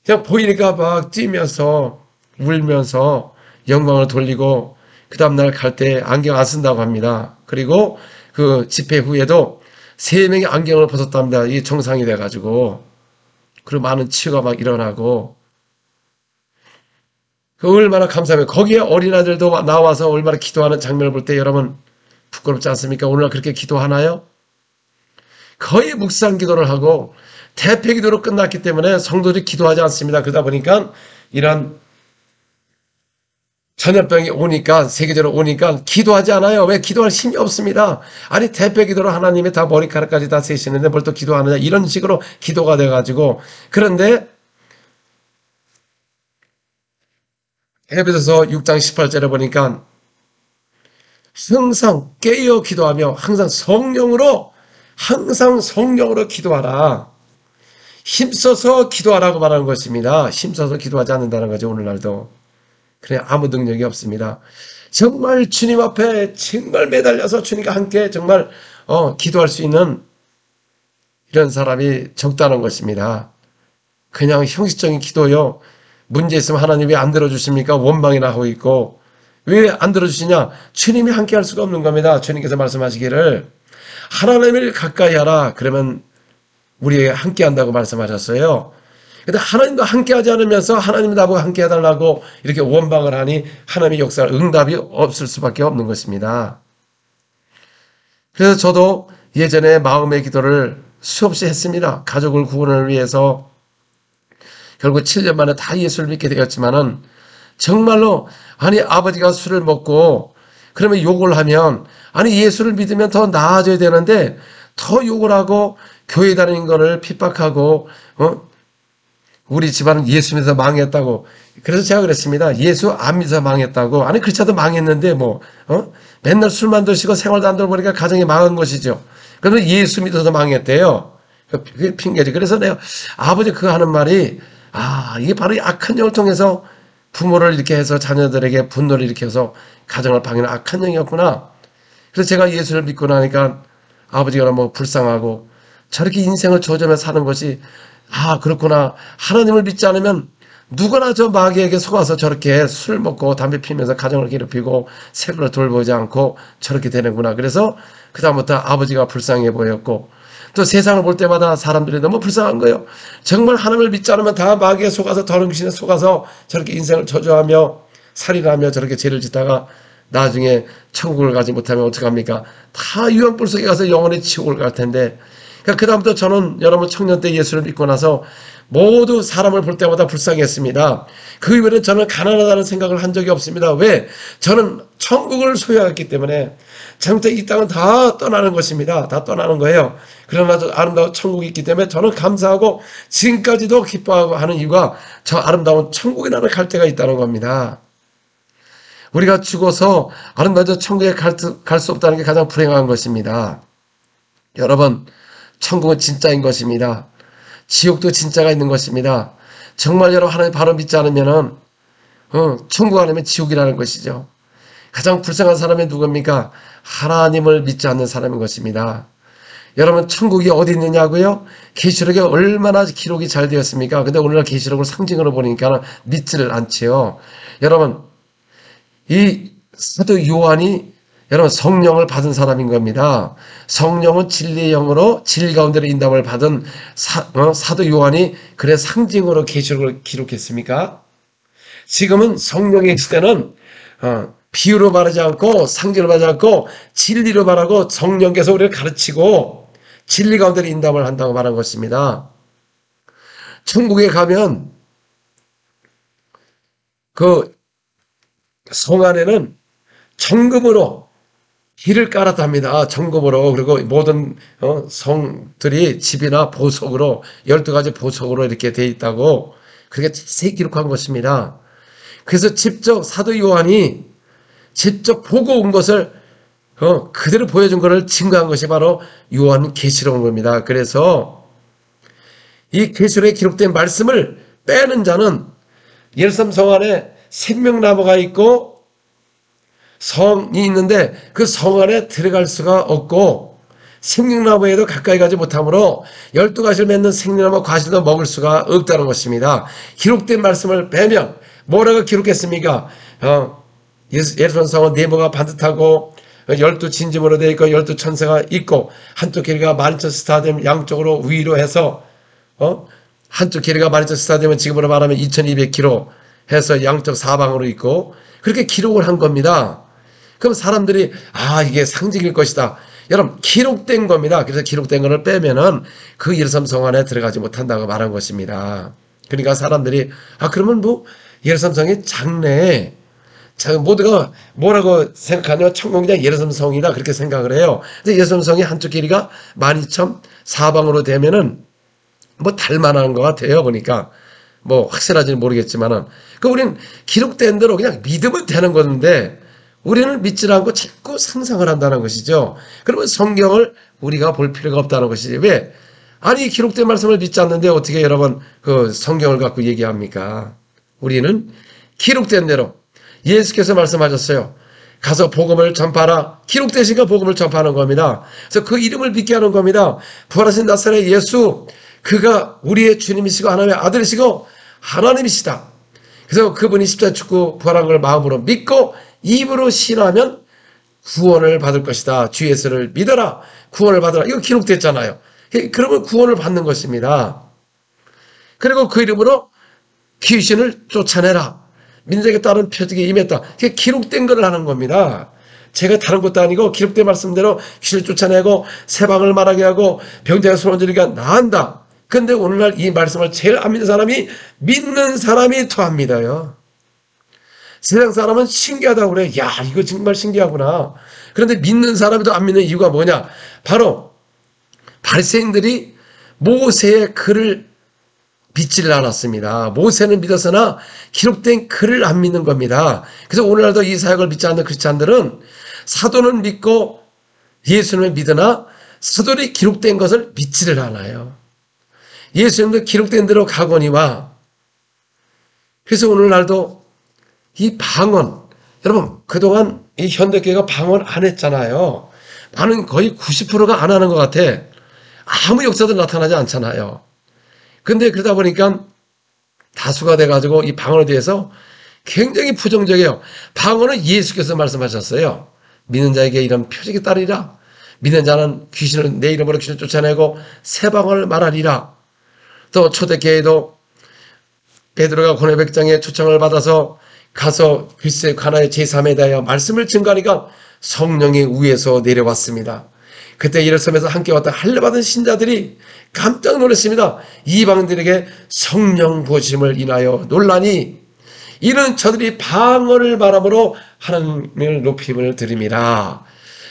[SPEAKER 2] 그냥 보이니까 막 뛰면서 울면서 영광을 돌리고 그 다음날 갈 때 안경 안 쓴다고 합니다. 그리고 그 집회 후에도 3명이 안경을 벗었답니다. 이게 정상이 돼가지고 그리고 많은 치유가 막 일어나고 얼마나 감사해요. 거기에 어린아들도 나와서 얼마나 기도하는 장면을 볼 때 여러분 부끄럽지 않습니까? 오늘날 그렇게 기도하나요? 거의 묵상 기도를 하고 대패 기도로 끝났기 때문에 성도들이 기도하지 않습니다. 그러다 보니까 이런 전염병이 오니까, 세계적으로 오니까 기도하지 않아요. 왜? 기도할 힘이 없습니다. 아니, 대패 기도로 하나님이 다 머리카락까지 다 세시는데 뭘 또 기도하느냐. 이런 식으로 기도가 돼가지고. 그런데 에베소서 6장 18절에 보니까 항상 깨어 기도하며 항상 성령으로 기도하라. 힘써서 기도하라고 말하는 것입니다. 힘써서 기도하지 않는다는 거죠. 오늘날도. 그래, 아무 능력이 없습니다. 정말 주님 앞에 정말 매달려서 주님과 함께 정말 기도할 수 있는 이런 사람이 적다는 것입니다. 그냥 형식적인 기도요. 문제 있으면 하나님 왜 안 들어주십니까? 원망이나 하고 있고. 왜 안 들어주시냐? 주님이 함께 할 수가 없는 겁니다. 주님께서 말씀하시기를 하나님을 가까이 하라. 그러면 우리에게 함께 한다고 말씀하셨어요. 근데 하나님과 함께 하지 않으면서 하나님 나보고 함께 해달라고 이렇게 원망을 하니 하나님의 역사를 응답이 없을 수밖에 없는 것입니다. 그래서 저도 예전에 마음의 기도를 수없이 했습니다. 가족을 구원을 위해서. 결국 7년 만에 다 예수를 믿게 되었지만은 정말로 아니 아버지가 술을 먹고 그러면 욕을 하면 아니 예수를 믿으면 더 나아져야 되는데 더 욕을 하고 교회 다니는 거를 핍박하고 우리 집안은 예수 믿어서 망했다고. 그래서 제가 그랬습니다. 예수 안 믿어서 망했다고. 아니 그렇지 않아도 망했는데 맨날 술만 드시고 생활도 안 돌보니까 가정이 망한 것이죠. 그러면 예수 믿어서 망했대요. 그게 핑계지. 그래서 내가 아버지 그거 하는 말이 이게 바로 이 악한 영을 통해서 부모를 이렇게 해서 자녀들에게 분노를 일으켜서 가정을 방해하는 악한 영이었구나. 그래서 제가 예수를 믿고 나니까 아버지가 너무 불쌍하고 저렇게 인생을 조져며 사는 것이 그렇구나. 하나님을 믿지 않으면 누구나 저 마귀에게 속아서 저렇게 술 먹고 담배 피면서 가정을 괴롭히고 생활을 돌보지 않고 저렇게 되는구나. 그래서 그다음부터 아버지가 불쌍해 보였고 또 세상을 볼 때마다 사람들이 너무 불쌍한 거예요. 정말 하나님을 믿지 않으면 다 마귀에 속아서 더러운 귀신에 속아서 저렇게 인생을 저주하며 살인하며 저렇게 죄를 짓다가 나중에 천국을 가지 못하면 어떡합니까? 다 유황불 속에 가서 영원히 지옥을 갈 텐데. 그러니까 그다음부터 저는 여러분 청년 때 예수를 믿고 나서 모두 사람을 볼 때마다 불쌍했습니다. 그 이후에는 저는 가난하다는 생각을 한 적이 없습니다. 왜? 저는 천국을 소유했기 때문에 잘못된 이 땅은 다 떠나는 것입니다. 다 떠나는 거예요. 그러나 저 아름다운 천국이 있기 때문에 저는 감사하고 지금까지도 기뻐하고 하는 이유가 저 아름다운 천국에 나는 갈 때가 있다는 겁니다. 우리가 죽어서 아름다운 저 천국에 갈 수 없다는 게 가장 불행한 것입니다. 여러분, 천국은 진짜인 것입니다. 지옥도 진짜가 있는 것입니다. 정말 여러분 하나님 바로 믿지 않으면은 천국 아니면 지옥이라는 것이죠. 가장 불쌍한 사람이 누굽니까? 하나님을 믿지 않는 사람인 것입니다. 여러분 천국이 어디 있느냐고요? 계시록에 얼마나 기록이 잘 되었습니까? 근데 오늘날 계시록을 상징으로 보니까 믿지를 않지요. 여러분 이 사도 요한이 여러분 성령을 받은 사람인 겁니다. 성령은 진리의 영으로 진리 가운데로 인도함을 받은 사도 요한이 그래 상징으로 계시록을 기록했습니까? 지금은 성령의 시대는 비유로 말하지 않고 상징으로 말하지 않고 진리로 말하고 성령께서 우리를 가르치고 진리 가운데로 인도함을 한다고 말한 것입니다. 천국에 가면 그 성 안에는 정금으로 길을 깔았답니다. 정금으로. 그리고 모든 성들이 집이나 보석으로 12가지 보석으로 이렇게 돼 있다고 그렇게 자세히 기록한 것입니다. 그래서 직접 사도 요한이 직접 보고 온 것을 그대로 보여준 것을 증거한 것이 바로 요한 계시록인 겁니다. 그래서 이 계시록에 기록된 말씀을 빼는 자는 예루살렘 성 안에 생명나무가 있고 성이 있는데 그 성 안에 들어갈 수가 없고 생명나무에도 가까이 가지 못하므로 12가지를 맺는 생명나무 과실도 먹을 수가 없다는 것입니다. 기록된 말씀을 빼면 뭐라고 기록했습니까? 예루살렘 성은 네모가 반듯하고 12진짐으로 되어 있고 12천사가 있고 한쪽 길이가 12,000 스타디움 양쪽으로 위로 해서 한쪽 길이가 12,000 스타디움은 지금으로 말하면 2200km 해서 양쪽 사방으로 있고 그렇게 기록을 한 겁니다. 그럼 사람들이 이게 상징일 것이다. 여러분, 기록된 겁니다. 그래서 기록된 것을 빼면은 그 예루살렘 성 안에 들어가지 못한다고 말한 것입니다. 그러니까 사람들이 그러면 뭐 예루살렘 성이 작네. 모두가 뭐라고 생각하냐면 천국이 예루살렘 성이다 그렇게 생각을 해요. 근데 예루살렘 성이 한쪽 길이가 12,000 사방으로 되면은 뭐 달만한 것 같아요. 보니까 뭐 확실하지는 모르겠지만은 우리는 기록된 대로 그냥 믿으면 되는 건데 우리는 믿지 않고 자꾸 상상을 한다는 것이죠. 그러면 성경을 우리가 볼 필요가 없다는 것이지. 왜? 아니 기록된 말씀을 믿지 않는데 어떻게 여러분 그 성경을 갖고 얘기합니까? 우리는 기록된 대로 예수께서 말씀하셨어요. 가서 복음을 전파하라. 기록되시니까 복음을 전파하는 겁니다. 그래서 그 이름을 믿게 하는 겁니다. 부활하신 나사렛 예수, 그가 우리의 주님이시고 하나님의 아들이시고 하나님이시다. 그래서 그분이 십자가에 죽고 부활한 걸 마음으로 믿고 입으로 신하면 구원을 받을 것이다. 주 예수를 믿어라. 구원을 받으라. 이거 기록됐잖아요. 그러면 구원을 받는 것입니다. 그리고 그 이름으로 귀신을 쫓아내라. 민족에 따른 표적이 임했다. 그게 기록된 걸 하는 겁니다. 제가 다른 것도 아니고 기록된 말씀대로 귀신을 쫓아내고 세방을 말하게 하고 병자가 소원 지르니까 나은다. 근데 오늘날 이 말씀을 제일 안 믿는 사람이 믿는 사람이 더합니다요. 세상 사람은 신기하다고 그래. 야, 이거 정말 신기하구나. 그런데 믿는 사람이 더 안 믿는 이유가 뭐냐? 바로 바리새인들이 모세의 글을 믿지를 않았습니다. 모세는 믿었으나 기록된 글을 안 믿는 겁니다. 그래서 오늘날도 이 사역을 믿지 않는 크리스찬들은 사도는 믿고 예수님을 믿으나 사도들이 기록된 것을 믿지를 않아요. 예수님도 기록된 대로 가거니와. 그래서 오늘날도 이 방언, 여러분 그동안 이 현대교회가 방언 안 했잖아요. 나는 거의 90%가 안 하는 것 같아. 아무 역사도 나타나지 않잖아요. 근데 그러다 보니까 다수가 돼가지고 이 방언에 대해서 굉장히 부정적이에요. 방언은 예수께서 말씀하셨어요. 믿는 자에게 이런 표적이 따르리라. 믿는 자는 귀신을 내 이름으로 귀신을 쫓아내고 새방언을 말하리라. 또 초대교회도 베드로가 고뇌백장에 초청을 받아서 가서 글쎄 가나의 제3에 대하여 말씀을 증거하니까 성령이 위에서 내려왔습니다. 그때 예루살렘에서 함께 왔던 할례받은 신자들이 깜짝 놀랐습니다. 이방인들에게 성령 부어심을 인하여 놀라니 이는 저들이 방언을 말함으로 하나님을 높임을 드림이라.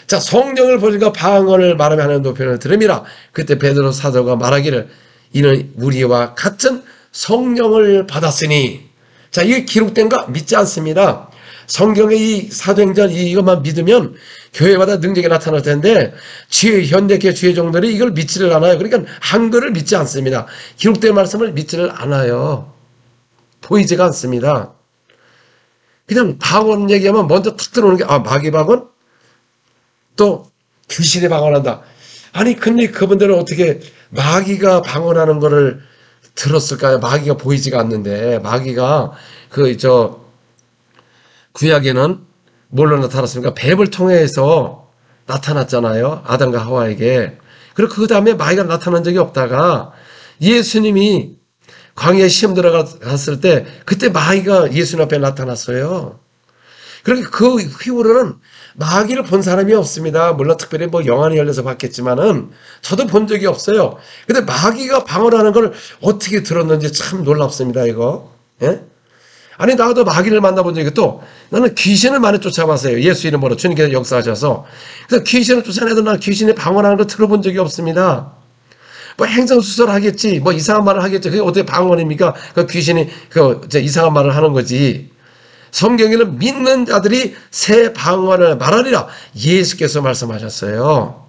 [SPEAKER 2] 자, 성령을 보니까 방언을 말하며 하나님 높임을 드림이라. 그때 베드로 사도가 말하기를 이는 우리와 같은 성령을 받았으니. 자, 이게 기록된가? 믿지 않습니다. 성경의 이 사도행전 이것만 믿으면 교회마다 능력이 나타날 텐데 현대교회 주의종들이 이걸 믿지를 않아요. 그러니까 한글을 믿지 않습니다. 기록된 말씀을 믿지를 않아요. 보이지가 않습니다. 그냥 방언 얘기하면 먼저 탁 들어오는 게 마귀 방언? 또 귀신이 방언한다. 아니 근데 그분들은 어떻게 마귀가 방언하는 거를 들었을까요? 마귀가 보이지가 않는데 마귀가 구약에는 뭘로 나타났습니까? 뱀을 통해서 나타났잖아요. 아담과 하와에게. 그리고 그 다음에 마귀가 나타난 적이 없다가 예수님이 광야에 시험 들어갔을 때 그때 마귀가 예수님 앞에 나타났어요. 그러니까 그 이후로는 마귀를 본 사람이 없습니다. 물론 특별히 영안이 열려서 봤겠지만은 저도 본 적이 없어요. 근데 마귀가 방언하는 걸 어떻게 들었는지 참 놀랍습니다. 이거. 예? 아니 나도 마귀를 만나본 적이 또 나는 귀신을 많이 쫓아봤어요. 예수 이름으로 주님께서 역사하셔서. 그래서 귀신을 쫓아내도 나는 귀신이 방언하는 걸 들어본 적이 없습니다. 행성수설 하겠지, 이상한 말을 하겠지. 그게 어떻게 방언입니까? 그 귀신이 이상한 말을 하는 거지. 성경에는 믿는 자들이 새 방언을 말하리라 예수께서 말씀하셨어요.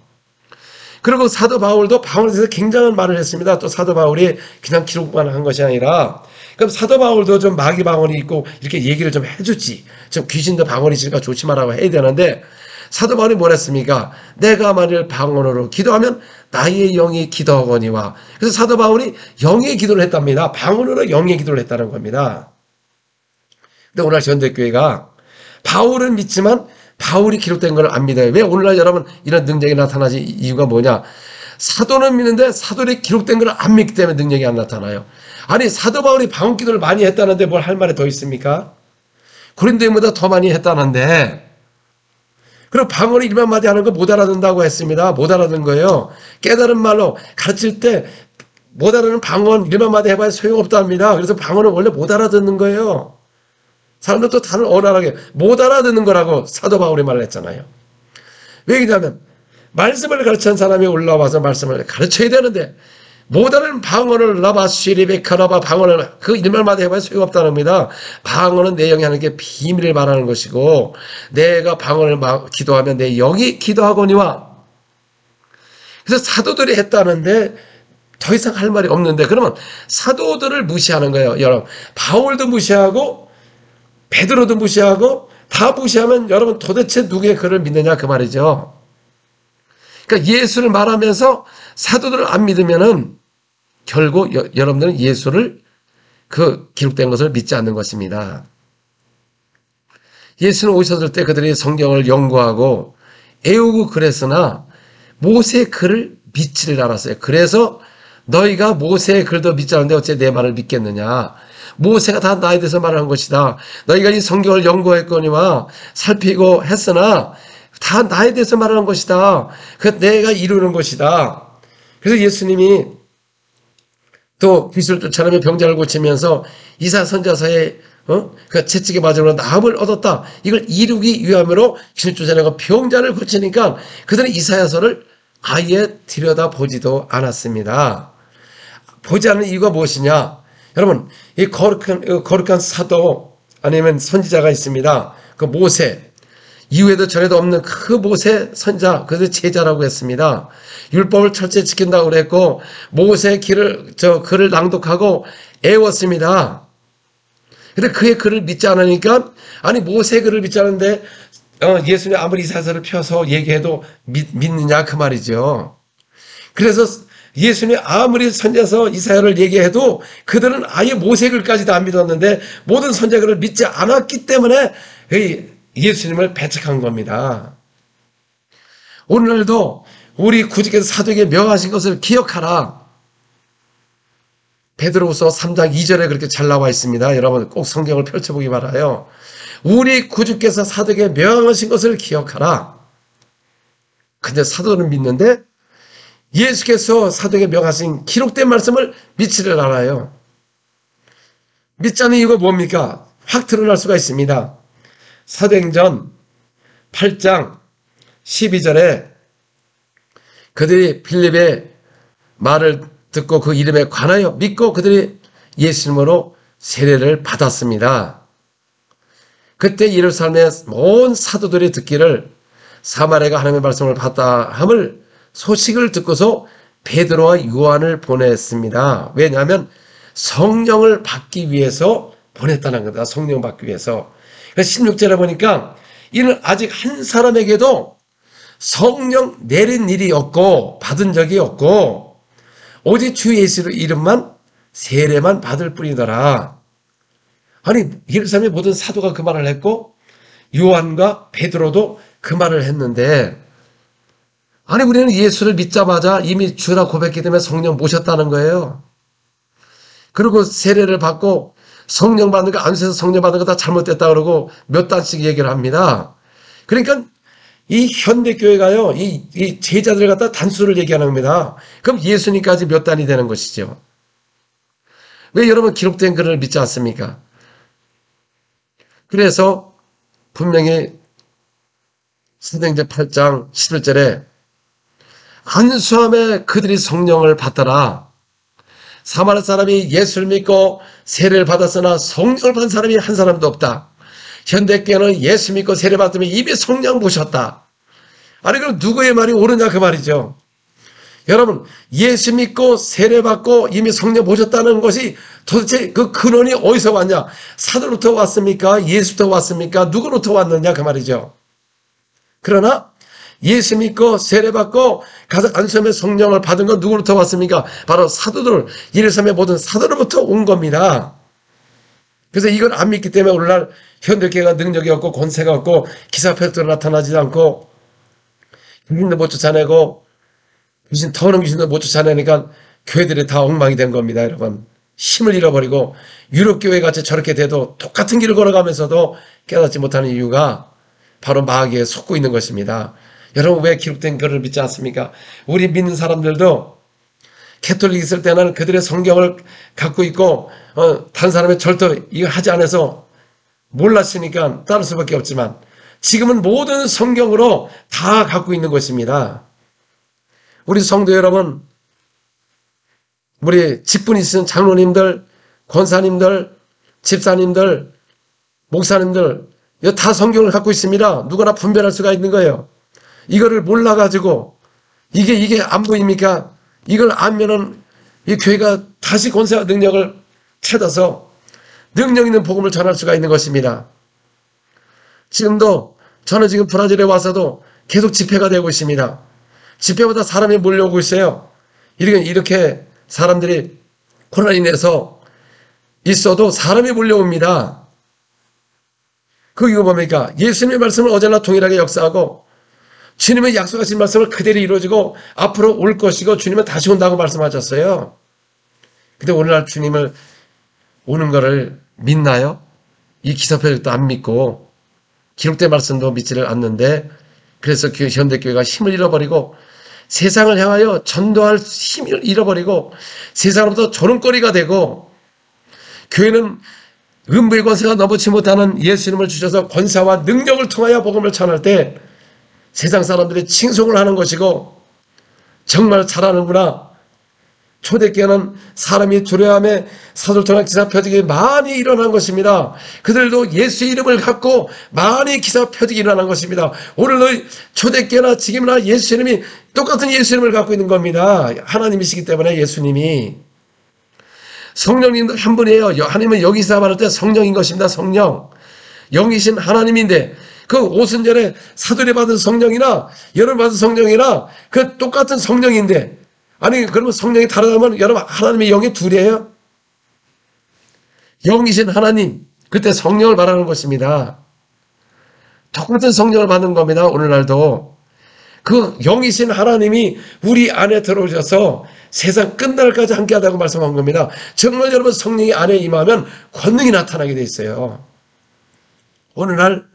[SPEAKER 2] 그리고 사도 바울도 방언에 대해서 굉장한 말을 했습니다. 또 사도 바울이 그냥 기록만 한 것이 아니라 그럼 사도 바울도 좀 마귀 방언이 있고 이렇게 얘기를 좀 해주지. 좀 귀신도 방언이 있으니까 조심하라고 해야 되는데 사도 바울이 뭐랬습니까? 내가 만일 방언으로 기도하면 나의 영이 기도하거니와. 그래서 사도 바울이 영의 기도를 했답니다. 방언으로 영의 기도를 했다는 겁니다. 근데 오늘날 현대교회가 바울은 믿지만 바울이 기록된 걸 안 믿어요. 왜 오늘날 여러분 이런 능력이 나타나지? 이유가 뭐냐? 사도는 믿는데 사도들이 기록된 걸 안 믿기 때문에 능력이 안 나타나요. 아니 사도 바울이 방언 기도를 많이 했다는데 뭘 할 말이 더 있습니까? 고린도인보다 더 많이 했다는데 그리고 방언을 일만 마디 하는 거 못 알아듣는다고 했습니다. 못 알아듣는 거예요. 깨달은 말로 가르칠 때 못 알아듣는 방언 일만 마디 해봐야 소용없답니다. 그래서 방언은 원래 못 알아듣는 거예요. 사람들도 다른 언어하게 못 알아듣는 거라고 사도 바울이 말을 했잖아요. 왜 그러냐면 말씀을 가르치는 사람이 올라와서 말씀을 가르쳐야 되는데 못 알아듣는 방언을 라바시리베카라바 방언을 그 일만 마디 해봐야 소용없다는 겁니다. 방언은 내 영이 하는 게 비밀을 말하는 것이고 내가 방언을 기도하면 내 영이 기도하거니와. 그래서 사도들이 했다는데 더 이상 할 말이 없는데 그러면 사도들을 무시하는 거예요. 여러분 바울도 무시하고 베드로도 무시하고 다 무시하면 여러분 도대체 누구의 글을 믿느냐 그 말이죠. 그러니까 예수를 말하면서 사도들을 안 믿으면은 결국 여러분들은 예수를 그 기록된 것을 믿지 않는 것입니다. 예수는 오셨을 때 그들이 성경을 연구하고 애우고 그랬으나 모세의 글을 믿지를 않았어요. 그래서 너희가 모세의 글도 믿지 않는데 어째 내 말을 믿겠느냐. 모세가 다 나에 대해서 말한 것이다. 너희가 이 성경을 연구했거니와 살피고 했으나 다 나에 대해서 말하는 것이다. 그 내가 이루는 것이다. 그래서 예수님이 또 귀신을 쫓아내며 병자를 고치면서 이사야 선지자서에 그 채찍에 맞으므로 나음을 얻었다. 이걸 이루기 위함으로 귀신을 쫓아내고 병자를 고치니까 그들은 이사야서를 아예 들여다보지도 않았습니다. 보지 않는 이유가 무엇이냐? 여러분, 이 거룩한 사도 아니면 선지자가 있습니다. 그 모세, 이후에도 전에도 없는 그 모세 선자, 그들 제자라고 했습니다. 율법을 철저히 지킨다고 그랬고 모세의 글을 낭독하고 애웠습니다. 근데 그의 글을 믿지 않으니까 아니 모세의 글을 믿지 않는데 예수님 아무리 이사야서를 펴서 얘기해도 믿느냐 그 말이죠. 그래서 예수님이 아무리 선지자서 이사야를 얘기해도 그들은 아예 모세 글까지도 안 믿었는데 모든 선지자글을 믿지 않았기 때문에 예수님을 배척한 겁니다. 오늘도 우리 구주께서 사도에게 명하신 것을 기억하라. 베드로후서 3장 2절에 그렇게 잘 나와 있습니다. 여러분 꼭 성경을 펼쳐보기 바라요. 우리 구주께서 사도에게 명하신 것을 기억하라. 근데 사도는 믿는데 예수께서 사도에게 명하신 기록된 말씀을 믿지를 않아요. 믿지 않는 이유가 뭡니까? 확 드러날 수가 있습니다. 사도행전 8장 12절에 그들이 빌립의 말을 듣고 그 이름에 관하여 믿고 그들이 예수님으로 세례를 받았습니다. 그때 예루살렘의 온 사도들이 듣기를 사마리아가 하나님의 말씀을 받다 함을 소식을 듣고서 베드로와 요한을 보냈습니다. 왜냐하면 성령을 받기 위해서 보냈다는 겁니다. 성령 받기 위해서. 16절에 보니까 이는 아직 한 사람에게도 성령 내린 일이 없고 받은 적이 없고 오직 주 예수의 이름만 세례만 받을 뿐이더라. 아니 예루살렘의 모든 사도가 그 말을 했고 요한과 베드로도 그 말을 했는데 아니 우리는 예수를 믿자마자 이미 주라 고백했기 때문에 성령 모셨다는 거예요. 그리고 세례를 받고 성령 받는 거 안수해서 성령 받는 거 다 잘못됐다 그러고 몇 단씩 얘기를 합니다. 그러니까 이 현대교회가요 이 제자들 갖다 단수를 얘기하는 겁니다. 그럼 예수님까지 몇 단이 되는 것이죠. 왜 여러분 기록된 글을 믿지 않습니까? 그래서 분명히 사도행전 8장 11절에 안수함에 그들이 성령을 받더라. 사마리아 사람이 예수를 믿고 세례를 받았으나 성령을 받은 사람이 한 사람도 없다. 현대교회는 예수 믿고 세례 받으면 이미 성령 모셨다. 아니 그럼 누구의 말이 옳으냐 그 말이죠. 여러분 예수 믿고 세례 받고 이미 성령 모셨다는 것이 도대체 그 근원이 어디서 왔냐? 사도로부터 왔습니까? 예수부터 왔습니까? 누구로부터 왔느냐 그 말이죠. 그러나 예수 믿고 세례받고 가서 안수함의 성령을 받은 건 누구로부터 왔습니까? 바로 사도들, 예루살렘의 모든 사도로부터 온 겁니다. 그래서 이걸 안 믿기 때문에 오늘날 현대교회가 능력이 없고 권세가 없고 기사표적으로 나타나지 않고 귀신도 못 쫓아내고 더러운 귀신도 못 쫓아내니까 교회들이 다 엉망이 된 겁니다. 여러분 힘을 잃어버리고 유럽교회 같이 저렇게 돼도 똑같은 길을 걸어가면서도 깨닫지 못하는 이유가 바로 마귀에 속고 있는 것입니다. 여러분 왜 기록된 글을 믿지 않습니까? 우리 믿는 사람들도 캐톨릭 있을 때는 그들의 성경을 갖고 있고 다른 사람의 절도 이거 하지 않아서 몰랐으니까 따를 수밖에 없지만 지금은 모든 성경으로 다 갖고 있는 것입니다. 우리 성도 여러분, 우리 직분 있으신 장로님들, 권사님들, 집사님들, 목사님들 이거 다 성경을 갖고 있습니다. 누구나 분별할 수가 있는 거예요. 이거를 몰라가지고 이게 안 보입니까? 이걸 알면은 이 교회가 다시 권세와 능력을 찾아서 능력 있는 복음을 전할 수가 있는 것입니다. 지금도 저는 지금 브라질에 와서도 계속 집회가 되고 있습니다. 집회보다 사람이 몰려오고 있어요. 이렇게 사람들이 코로나 인해서 있어도 사람이 몰려옵니다. 그게 뭡니까? 예수님의 말씀을 어제나 동일하게 역사하고 주님의 약속하신 말씀을 그대로 이루어지고 앞으로 올 것이고 주님은 다시 온다고 말씀하셨어요. 근데 오늘날 주님을 오는 거를 믿나요? 이 기사표도 안 믿고 기록된 말씀도 믿지를 않는데 그래서 현대교회가 힘을 잃어버리고 세상을 향하여 전도할 힘을 잃어버리고 세상으로부터 조롱거리가 되고 교회는 음부의 권세가 넘어지 못하는 예수님을 주셔서 권세와 능력을 통하여 복음을 전할 때 세상 사람들이 칭송을 하는 것이고 정말 잘하는구나. 초대교회는 사람이 두려움에 사돌통한 기사 표적이 많이 일어난 것입니다. 그들도 예수의 이름을 갖고 많이 기사 표적이 일어난 것입니다. 오늘도 초대교회나 지금이나 예수 이름이 똑같은 예수 이름을 갖고 있는 겁니다. 하나님이시기 때문에 예수님이. 성령님도 한 분이에요. 하나님은 여기서 말할 때 성령인 것입니다. 성령. 영이신 하나님인데 그 오순절에 사도리 받은 성령이나 여름 받은 성령이나 그 똑같은 성령인데 아니 그러면 성령이 다르다면 여러분 하나님의 영이 둘이에요? 영이신 하나님 그때 성령을 말하는 것입니다. 똑같은 성령을 받는 겁니다. 오늘날도 그 영이신 하나님이 우리 안에 들어오셔서 세상 끝날까지 함께하다고 말씀한 겁니다. 정말 여러분 성령이 안에 임하면 권능이 나타나게 돼 있어요. 오늘날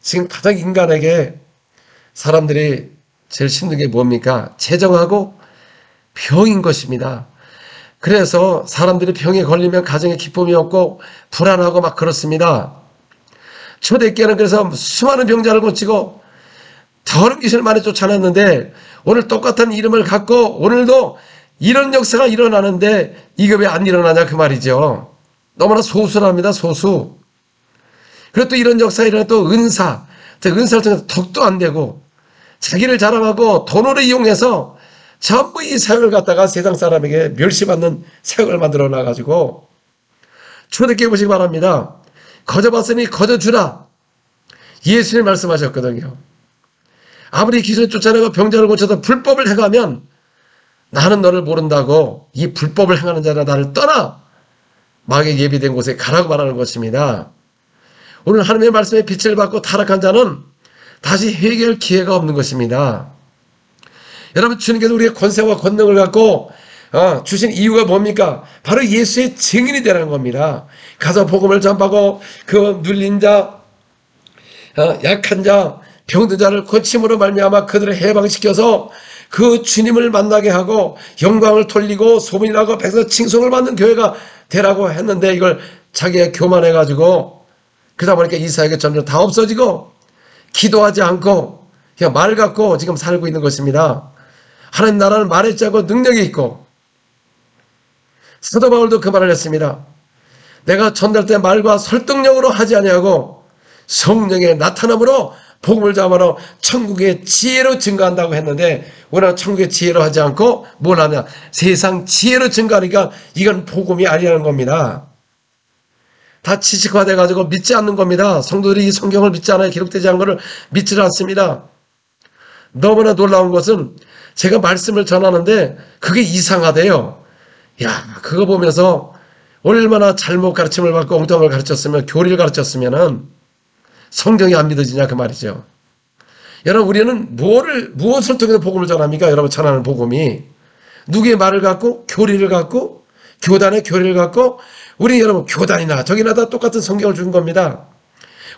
[SPEAKER 2] 지금 가장 인간에게 사람들이 제일 힘든 게 뭡니까? 재정하고 병인 것입니다. 그래서 사람들이 병에 걸리면 가정에 기쁨이 없고 불안하고 막 그렇습니다. 초대교회는 그래서 수많은 병자를 고치고 더러운 귀신을 많이 쫓아냈는데 오늘 똑같은 이름을 갖고 오늘도 이런 역사가 일어나는데 이게 왜 안 일어나냐 그 말이죠. 너무나 소수랍니다. 소수. 그리고 또 이런 역사가 일어나면 또 은사를 통해서 덕도 안 되고 자기를 자랑하고 돈으로 이용해서 전부 이 사역을 갖다가 세상 사람에게 멸시받는 사역을 만들어 놔가지고 초대교회 보시기 바랍니다. 거저 받으니 거저 주라. 예수님 말씀하셨거든요. 아무리 귀신을 쫓아내고 병자를 고쳐서 불법을 행하면 나는 너를 모른다고 이 불법을 행하는 자는 나를 떠나 마귀에 예비된 곳에 가라고 말하는 것입니다. 오늘 하나님의 말씀에 빛을 받고 타락한 자는 다시 회개할 기회가 없는 것입니다. 여러분 주님께서 우리의 권세와 권능을 갖고 주신 이유가 뭡니까? 바로 예수의 증인이 되라는 겁니다. 가서 복음을 전하고 그 눌린 자, 약한 자, 병든 자를 고침으로 말미암아 그들을 해방시켜서 그 주님을 만나게 하고 영광을 돌리고 소문이 나고 백성 칭송을 받는 교회가 되라고 했는데 이걸 자기가 교만해가지고 그러다 보니까 이 사역이 점점 다 없어지고 기도하지 않고 그냥 말 갖고 지금 살고 있는 것입니다. 하나님 나라는 말에 짜고 능력이 있고 사도 바울도 그 말을 했습니다. 내가 전달 때 말과 설득력으로 하지 아니하고 성령의 나타남으로 복음을 전하러 천국의 지혜로 증거한다고 했는데 우리는 천국의 지혜로 하지 않고 뭘 하냐? 세상 지혜로 증거하니까 이건 복음이 아니라는 겁니다. 다 지식화돼 가지고 믿지 않는 겁니다. 성도들이 이 성경을 믿지 않아요. 기록되지 않은 것을 믿지 않습니다. 너무나 놀라운 것은 제가 말씀을 전하는데 그게 이상하대요. 야, 그거 보면서 얼마나 잘못 가르침을 받고 엉뚱한 걸 가르쳤으면 교리를 가르쳤으면은 성경이 안 믿어지냐 그 말이죠. 여러분 우리는 무엇을 통해서 복음을 전합니까? 여러분 전하는 복음이 누구의 말을 갖고 교리를 갖고 교단의 교리를 갖고 우리 여러분 교단이나 저기나 다 똑같은 성경을 준 겁니다.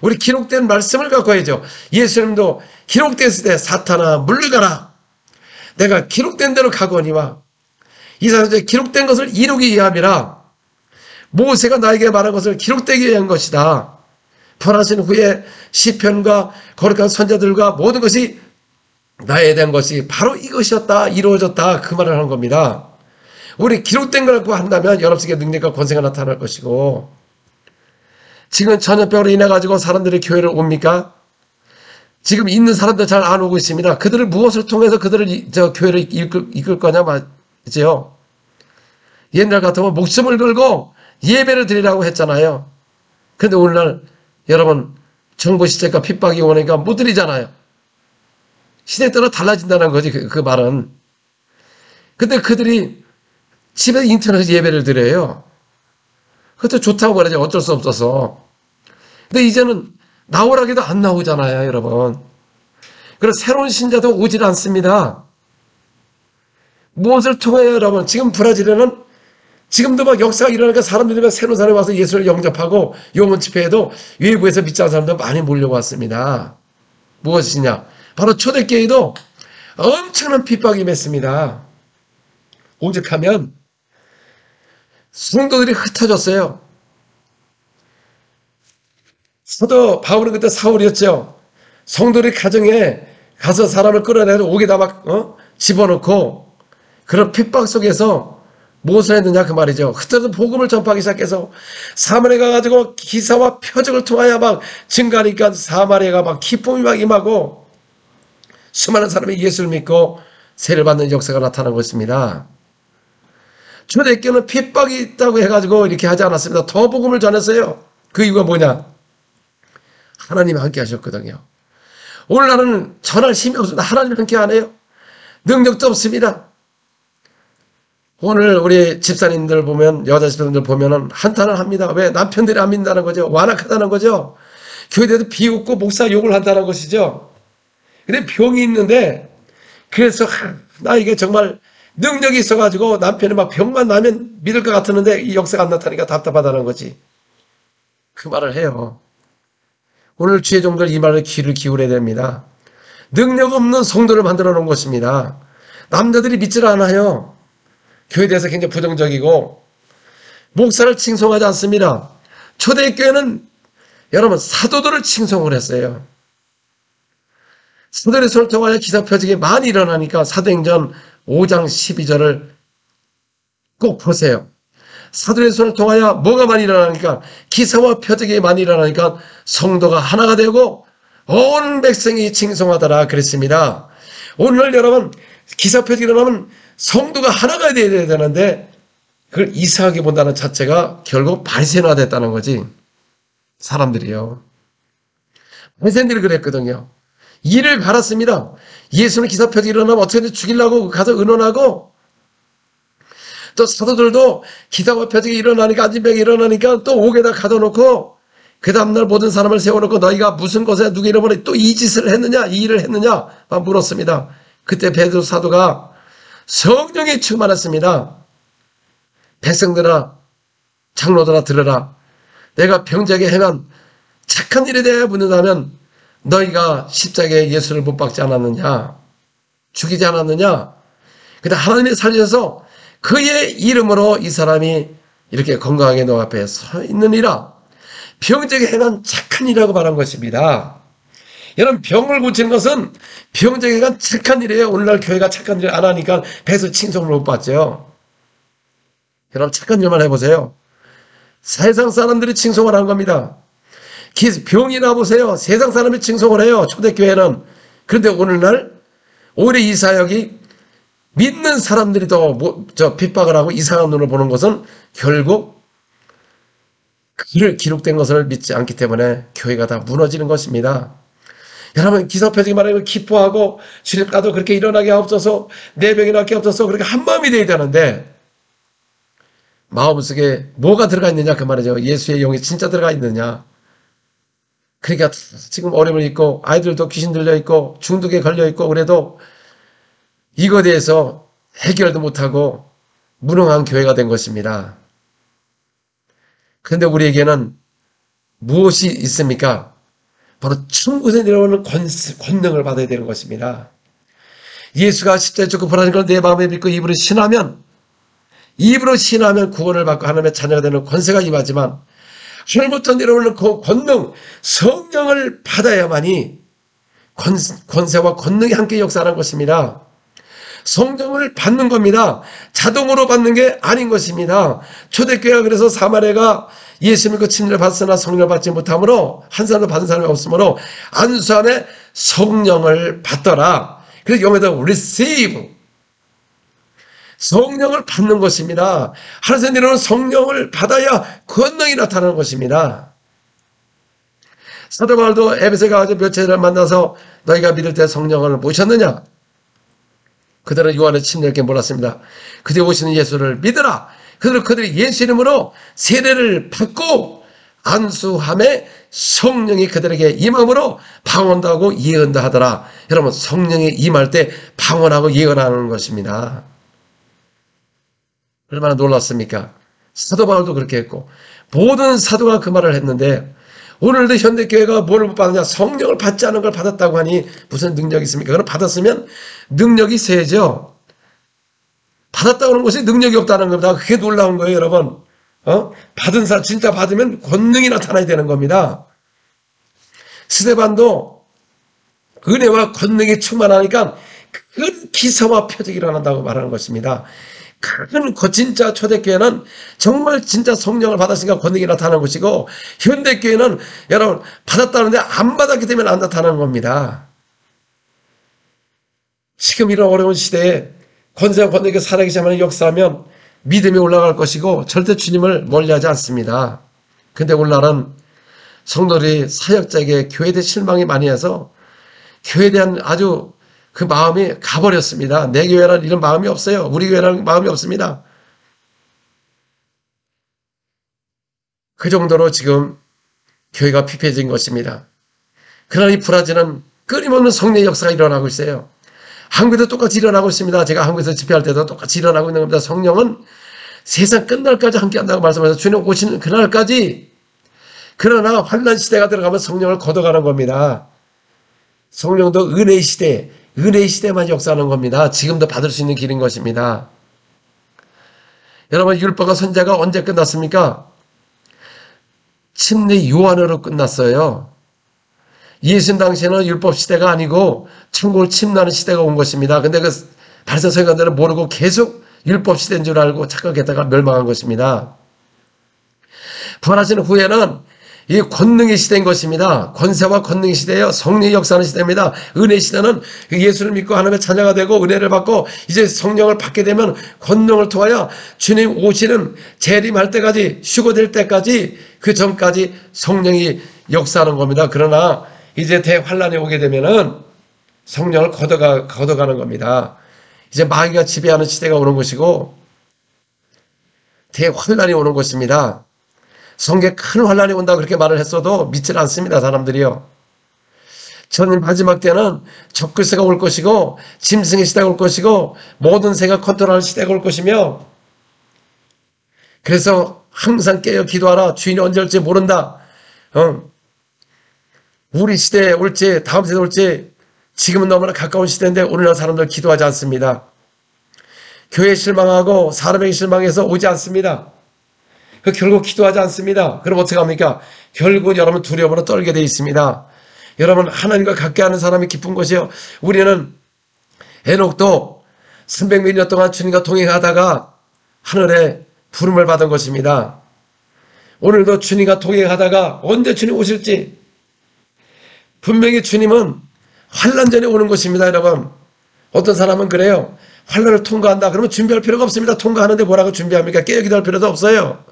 [SPEAKER 2] 우리 기록된 말씀을 갖고 와야죠. 예수님도 기록됐을 때 사탄아 물러가라. 내가 기록된 대로 가거니와 이 사람들이 기록된 것을 이루기 위함이라. 모세가 나에게 말한 것을 기록되기 위한 것이다. 부활하신 후에 시편과 거룩한 선자들과 모든 것이 나에 대한 것이 바로 이것이었다. 이루어졌다. 그 말을 하는 겁니다. 우리 기록된 걸 갖고 한다면 여러분에게 능력과 권세가 나타날 것이고, 지금 전염병으로 인해 가지고 사람들이 교회를 옵니까? 지금 있는 사람들 잘 안 오고 있습니다. 그들을 무엇을 통해서 그들을 교회를 이끌 거냐 말이죠. 옛날 같으면 목숨을 걸고 예배를 드리라고 했잖아요. 근데 오늘날 여러분 정보 시책과 핍박이 오니까 못 드리잖아요. 시대에 따라 달라진다는 거지 그 말은. 근데 그들이 집에 인터넷에서 예배를 드려요. 그것도 좋다고 말하지 어쩔 수 없어서. 근데 이제는 나오라기도 안 나오잖아요, 여러분. 그래서 새로운 신자도 오질 않습니다. 무엇을 통해 여러분, 지금 브라질에는 지금도 막 역사가 일어나니까 사람들이 막 새로운 사람이 와서 예수를 영접하고 영혼 집회에도 외부에서 믿지 않는 사람들 많이 몰려왔습니다. 무엇이냐? 바로 초대교회도 엄청난 핍박이 임했습니다. 오죽하면 성도들이 흩어졌어요. 사도 바울은 그때 사울이었죠. 성도들이 가정에 가서 사람을 끌어내서 옥에다 막 집어넣고 그런 핍박 속에서 무엇을 했느냐 그 말이죠. 흩어져서 복음을 전파하기 시작해서 사마리아에 가가지고 기사와 표적을 통하여 막 증가하니까 사마리아가 막 기쁨이 막 임하고 수많은 사람이 예수를 믿고 세를 받는 역사가 나타난 것입니다. 초대교회는 핍박이 있다고 해가지고 이렇게 하지 않았습니다. 더 복음을 전했어요. 그 이유가 뭐냐? 하나님이 함께 하셨거든요. 오늘날은 전할 힘이 없습니다. 하나님 함께 안 해요. 능력도 없습니다. 오늘 우리 집사님들 보면, 여자 집사님들 보면은 한탄을 합니다. 왜? 남편들이 안 믿는다는 거죠. 완악하다는 거죠. 교회에도 비웃고 목사 욕을 한다는 것이죠. 근데 병이 있는데, 그래서 나 이게 정말 능력이 있어가지고 남편이 막 병만 나면 믿을 것 같았는데 이 역사가 안 나타나니까 답답하다는 거지. 그 말을 해요. 오늘 주의 종들 이 말에 귀를 기울여야 됩니다. 능력 없는 성도를 만들어 놓은 것입니다. 남자들이 믿질 않아요. 교회에 대해서 굉장히 부정적이고 목사를 칭송하지 않습니다. 초대교회는 여러분 사도들을 칭송을 했어요. 사도들의 손을 통하여 기사 표적이 많이 일어나니까 사도행전 5장 12절을 꼭 보세요. 사도의 손을 통하여 뭐가 많이 일어나니까 기사와 표적이 많이 일어나니까 성도가 하나가 되고 온 백성이 칭송하더라 그랬습니다. 오늘 여러분 기사 표적이 일어나면 성도가 하나가 되어야 되는데 그걸 이상하게 본다는 자체가 결국 바리새인화 됐다는 거지. 사람들이요. 바리새인들이 그랬거든요. 이를 갈았습니다. 예수는 기사 표적이 일어나면 어떻게든 죽이려고 가서 의논하고 또 사도들도 기사와 표적이 일어나니까 안진병이 일어나니까 또 옥에다 가둬놓고 그 다음날 모든 사람을 세워놓고 너희가 무슨 것에 누구 이름으로 또 이 짓을 했느냐 이 일을 했느냐 물었습니다. 그때 베드로 사도가 성령이 충만했습니다. 백성들아 장로들아 들으라. 내가 병자에게 행한 착한 일에 대해 묻는다면 너희가 십자가에 예수를 못 박지 않았느냐 죽이지 않았느냐. 근데 하나님이 살리셔서 그의 이름으로 이 사람이 이렇게 건강하게 너 앞에 서 있느니라. 병자에게 행한 착한 일이라고 말한 것입니다. 여러분 병을 고치는 것은 병자에게 행한 착한 일이에요. 오늘날 교회가 착한 일을 안 하니까 배에서 칭송을 못 받죠. 여러분 착한 일만 해보세요. 세상 사람들이 칭송을 한 겁니다. 병이 나보세요. 세상 사람이 칭송을 해요. 초대교회는. 그런데 오늘날 오히려 이 사역이 믿는 사람들이 더 핍박을 하고 이상한 눈을 보는 것은 결국 기록된 것을 믿지 않기 때문에 교회가 다 무너지는 것입니다. 여러분 기사표적이 말하는 기뻐하고 주님 나도 그렇게 일어나게 하옵소서 내 병이 낫게 하옵소서 그렇게 한마음이 되어야 되는데 마음속에 뭐가 들어가 있느냐 그 말이죠. 예수의 영이 진짜 들어가 있느냐. 그러니까 지금 어려움을 있고 아이들도 귀신 들려 있고 중독에 걸려 있고 그래도 이거에 대해서 해결도 못하고 무능한 교회가 된 것입니다. 그런데 우리에게는 무엇이 있습니까? 바로 천국에서 내려오는 권능을 받아야 되는 것입니다. 예수가 십자가에 죽고 부활하신 걸 내 마음에 믿고 입으로 신하면 구원을 받고 하나님의 자녀가 되는 권세가 임하지만 하늘부터 내려오는 그 권능, 성령을 받아야만이 권세와 권능이 함께 역사하는 것입니다. 성령을 받는 겁니다. 자동으로 받는 게 아닌 것입니다. 초대교회가 그래서 사마리아가 예수 믿고 침례를 받으나 성령을 받지 못하므로 한 사람도 받은 사람이 없으므로 안수함에 성령을 받더라. 그래서 영어에도 receive 성령을 받는 것입니다. 하늘에서 내려오는 성령을 받아야 권능이 나타나는 것입니다. 사도 바울도 에베소에 가서 몇 제자를 만나서 너희가 믿을 때 성령을 모셨느냐? 그들은 요한의 침례를 몰랐습니다. 그들이 오시는 예수를 믿으라. 그들이 예수 이름으로 세례를 받고 안수함에 성령이 그들에게 임함으로 방언도 하고 예언도 하더라. 여러분, 성령이 임할 때 방언하고 예언하는 것입니다. 얼마나 놀랐습니까? 사도 바울도 그렇게 했고 모든 사도가 그 말을 했는데 오늘도 현대교회가 뭘 못 받느냐? 성령을 받지 않은 걸 받았다고 하니 무슨 능력이 있습니까? 그럼 받았으면 능력이 있어야죠. 받았다고 하는 것이 능력이 없다는 겁니다. 그게 놀라운 거예요, 여러분. 받은 사람 진짜 받으면 권능이 나타나야 되는 겁니다. 스데반도 은혜와 권능이 충만하니까 큰 기사와 표적이 일어난다고 말하는 것입니다. 큰 진짜 초대교회는 정말 진짜 성령을 받았으니까 권능이 나타나는 것이고 현대교회는 여러분 받았다는데 안 받았기 때문에 안 나타나는 겁니다. 지금 이런 어려운 시대에 권세와 권능이 살아계시면 역사하면 믿음이 올라갈 것이고 절대 주님을 멀리하지 않습니다. 근데 오늘날은 성도들이 사역자에게 교회에 대해 실망이 많이 해서 교회에 대한 아주 그 마음이 가버렸습니다. 내 교회라는 이런 마음이 없어요. 우리 교회라는 마음이 없습니다. 그 정도로 지금 교회가 피폐해진 것입니다. 그러나 이 브라질은 끊임없는 성령의 역사가 일어나고 있어요. 한국에도 똑같이 일어나고 있습니다. 제가 한국에서 집회할 때도 똑같이 일어나고 있는 겁니다. 성령은 세상 끝날까지 함께한다고 말씀하셔서 주님 오시는 그날까지. 그러나 환난 시대가 들어가면 성령을 걷어가는 겁니다. 성령도 은혜의 시대만 역사하는 겁니다. 지금도 받을 수 있는 길인 것입니다. 여러분, 율법과 선지자가 언제 끝났습니까? 침례 요한으로 끝났어요. 예수님 당시에는 율법 시대가 아니고 천국을 침노하는 시대가 온 것입니다. 근데 그 바리새인 서기관들은 모르고 계속 율법 시대인 줄 알고 착각했다가 멸망한 것입니다. 부활하신 후에는 이 권능의 시대인 것입니다. 권세와 권능의 시대예요. 성령의 역사하는 시대입니다. 은혜의 시대는 예수를 믿고 하나님의 자녀가 되고 은혜를 받고 이제 성령을 받게 되면 권능을 통하여 주님 오시는 재림할 때까지, 휴거될 때까지, 그 전까지 성령이 역사하는 겁니다. 그러나 이제 대환란이 오게 되면은 성령을 걷어가는 겁니다. 이제 마귀가 지배하는 시대가 오는 것이고 대환란이 오는 것입니다. 성경에 큰 환란이 온다 그렇게 말을 했어도 믿질 않습니다. 사람들이요. 저는 마지막 때는 적그리스도가 올 것이고 짐승의 시대가 올 것이고 모든 새가 컨트롤하는 시대가 올 것이며 그래서 항상 깨어 기도하라. 주인이 언제 올지 모른다. 우리 시대에 올지 다음 세대 올지 지금은 너무나 가까운 시대인데 오늘날 사람들 기도하지 않습니다. 교회에 실망하고 사람에게 실망해서 오지 않습니다. 결국 기도하지 않습니다. 그럼 어떻게 합니까? 결국 여러분 두려움으로 떨게 되어 있습니다. 여러분 하나님과 가까이 하는 사람이 기쁜 것이요. 우리는 에녹도 300몇 년 동안 주님과 동행하다가 하늘에 부름을 받은 것입니다. 오늘도 주님과 동행하다가 언제 주님 오실지 분명히 주님은 환난 전에 오는 것입니다. 여러분 어떤 사람은 그래요. 환난을 통과한다. 그러면 준비할 필요가 없습니다. 통과하는데 뭐라고 준비합니까? 깨어 기도할 필요도 없어요.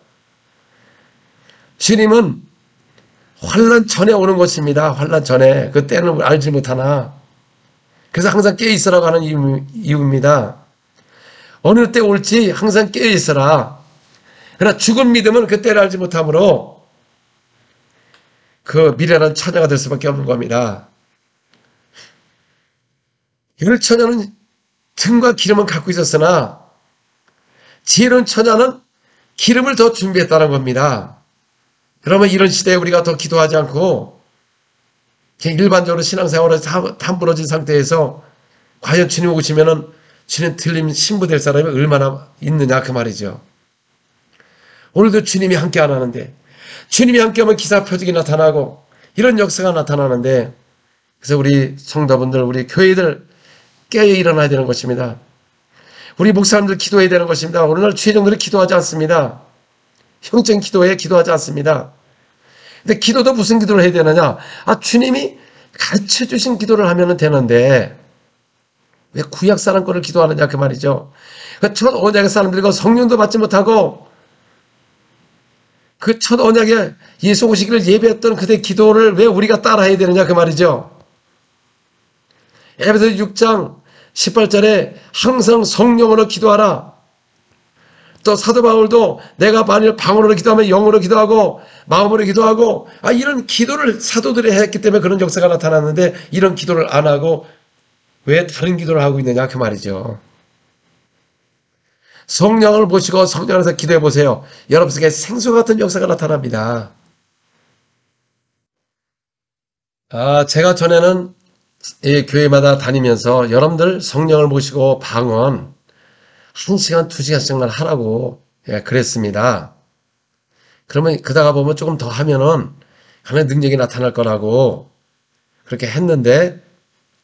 [SPEAKER 2] 주님은 환난 전에 오는 것입니다. 환난 전에. 그 때는 알지 못하나. 그래서 항상 깨어 있으라고 하는 이유입니다. 어느 때 올지 항상 깨어 있으라. 그러나 죽은 믿음은 그 때를 알지 못하므로 그 미련한 처녀가 될 수밖에 없는 겁니다. 이 처녀는 등과 기름은 갖고 있었으나 지혜로운 처녀는 기름을 더 준비했다는 겁니다. 그러면 이런 시대에 우리가 더 기도하지 않고 그냥 일반적으로 신앙생활을 다 무너진 상태에서 과연 주님 오시면은 주님 틀림 신부될 사람이 얼마나 있느냐 그 말이죠. 오늘도 주님이 함께 안 하는데, 주님이 함께하면 기사 표적이 나타나고 이런 역사가 나타나는데, 그래서 우리 성도분들, 우리 교회들 깨어 일어나야 되는 것입니다. 우리 목사님들 기도해야 되는 것입니다. 오늘날 최종들은 기도하지 않습니다. 형적인 기도에 기도하지 않습니다. 근데 기도도 무슨 기도를 해야 되느냐? 주님이 가르쳐 주신 기도를 하면 되는데 왜 구약 사람 거를 기도하느냐 그 말이죠. 첫 언약의 사람들과 성령도 받지 못하고 그 첫 언약에 예수 오시기를 예배했던 그대 기도를 왜 우리가 따라해야 되느냐 그 말이죠. 에베소서 6장 18절에 항상 성령으로 기도하라. 또 사도 바울도 내가 만일 방언으로 기도하면 영어로 기도하고 마음으로 기도하고 이런 기도를 사도들이 했기 때문에 그런 역사가 나타났는데 이런 기도를 안 하고 왜 다른 기도를 하고 있느냐 그 말이죠. 성령을 모시고 성령 안에서 기도해 보세요. 여러분 속에 생수 같은 역사가 나타납니다. 제가 전에는 교회마다 다니면서 여러분들 성령을 모시고 방언 1시간, 2시간씩만 하라고 그랬습니다. 그러면 그러다가 보면 조금 더 하면은 하나의 능력이 나타날 거라고 그렇게 했는데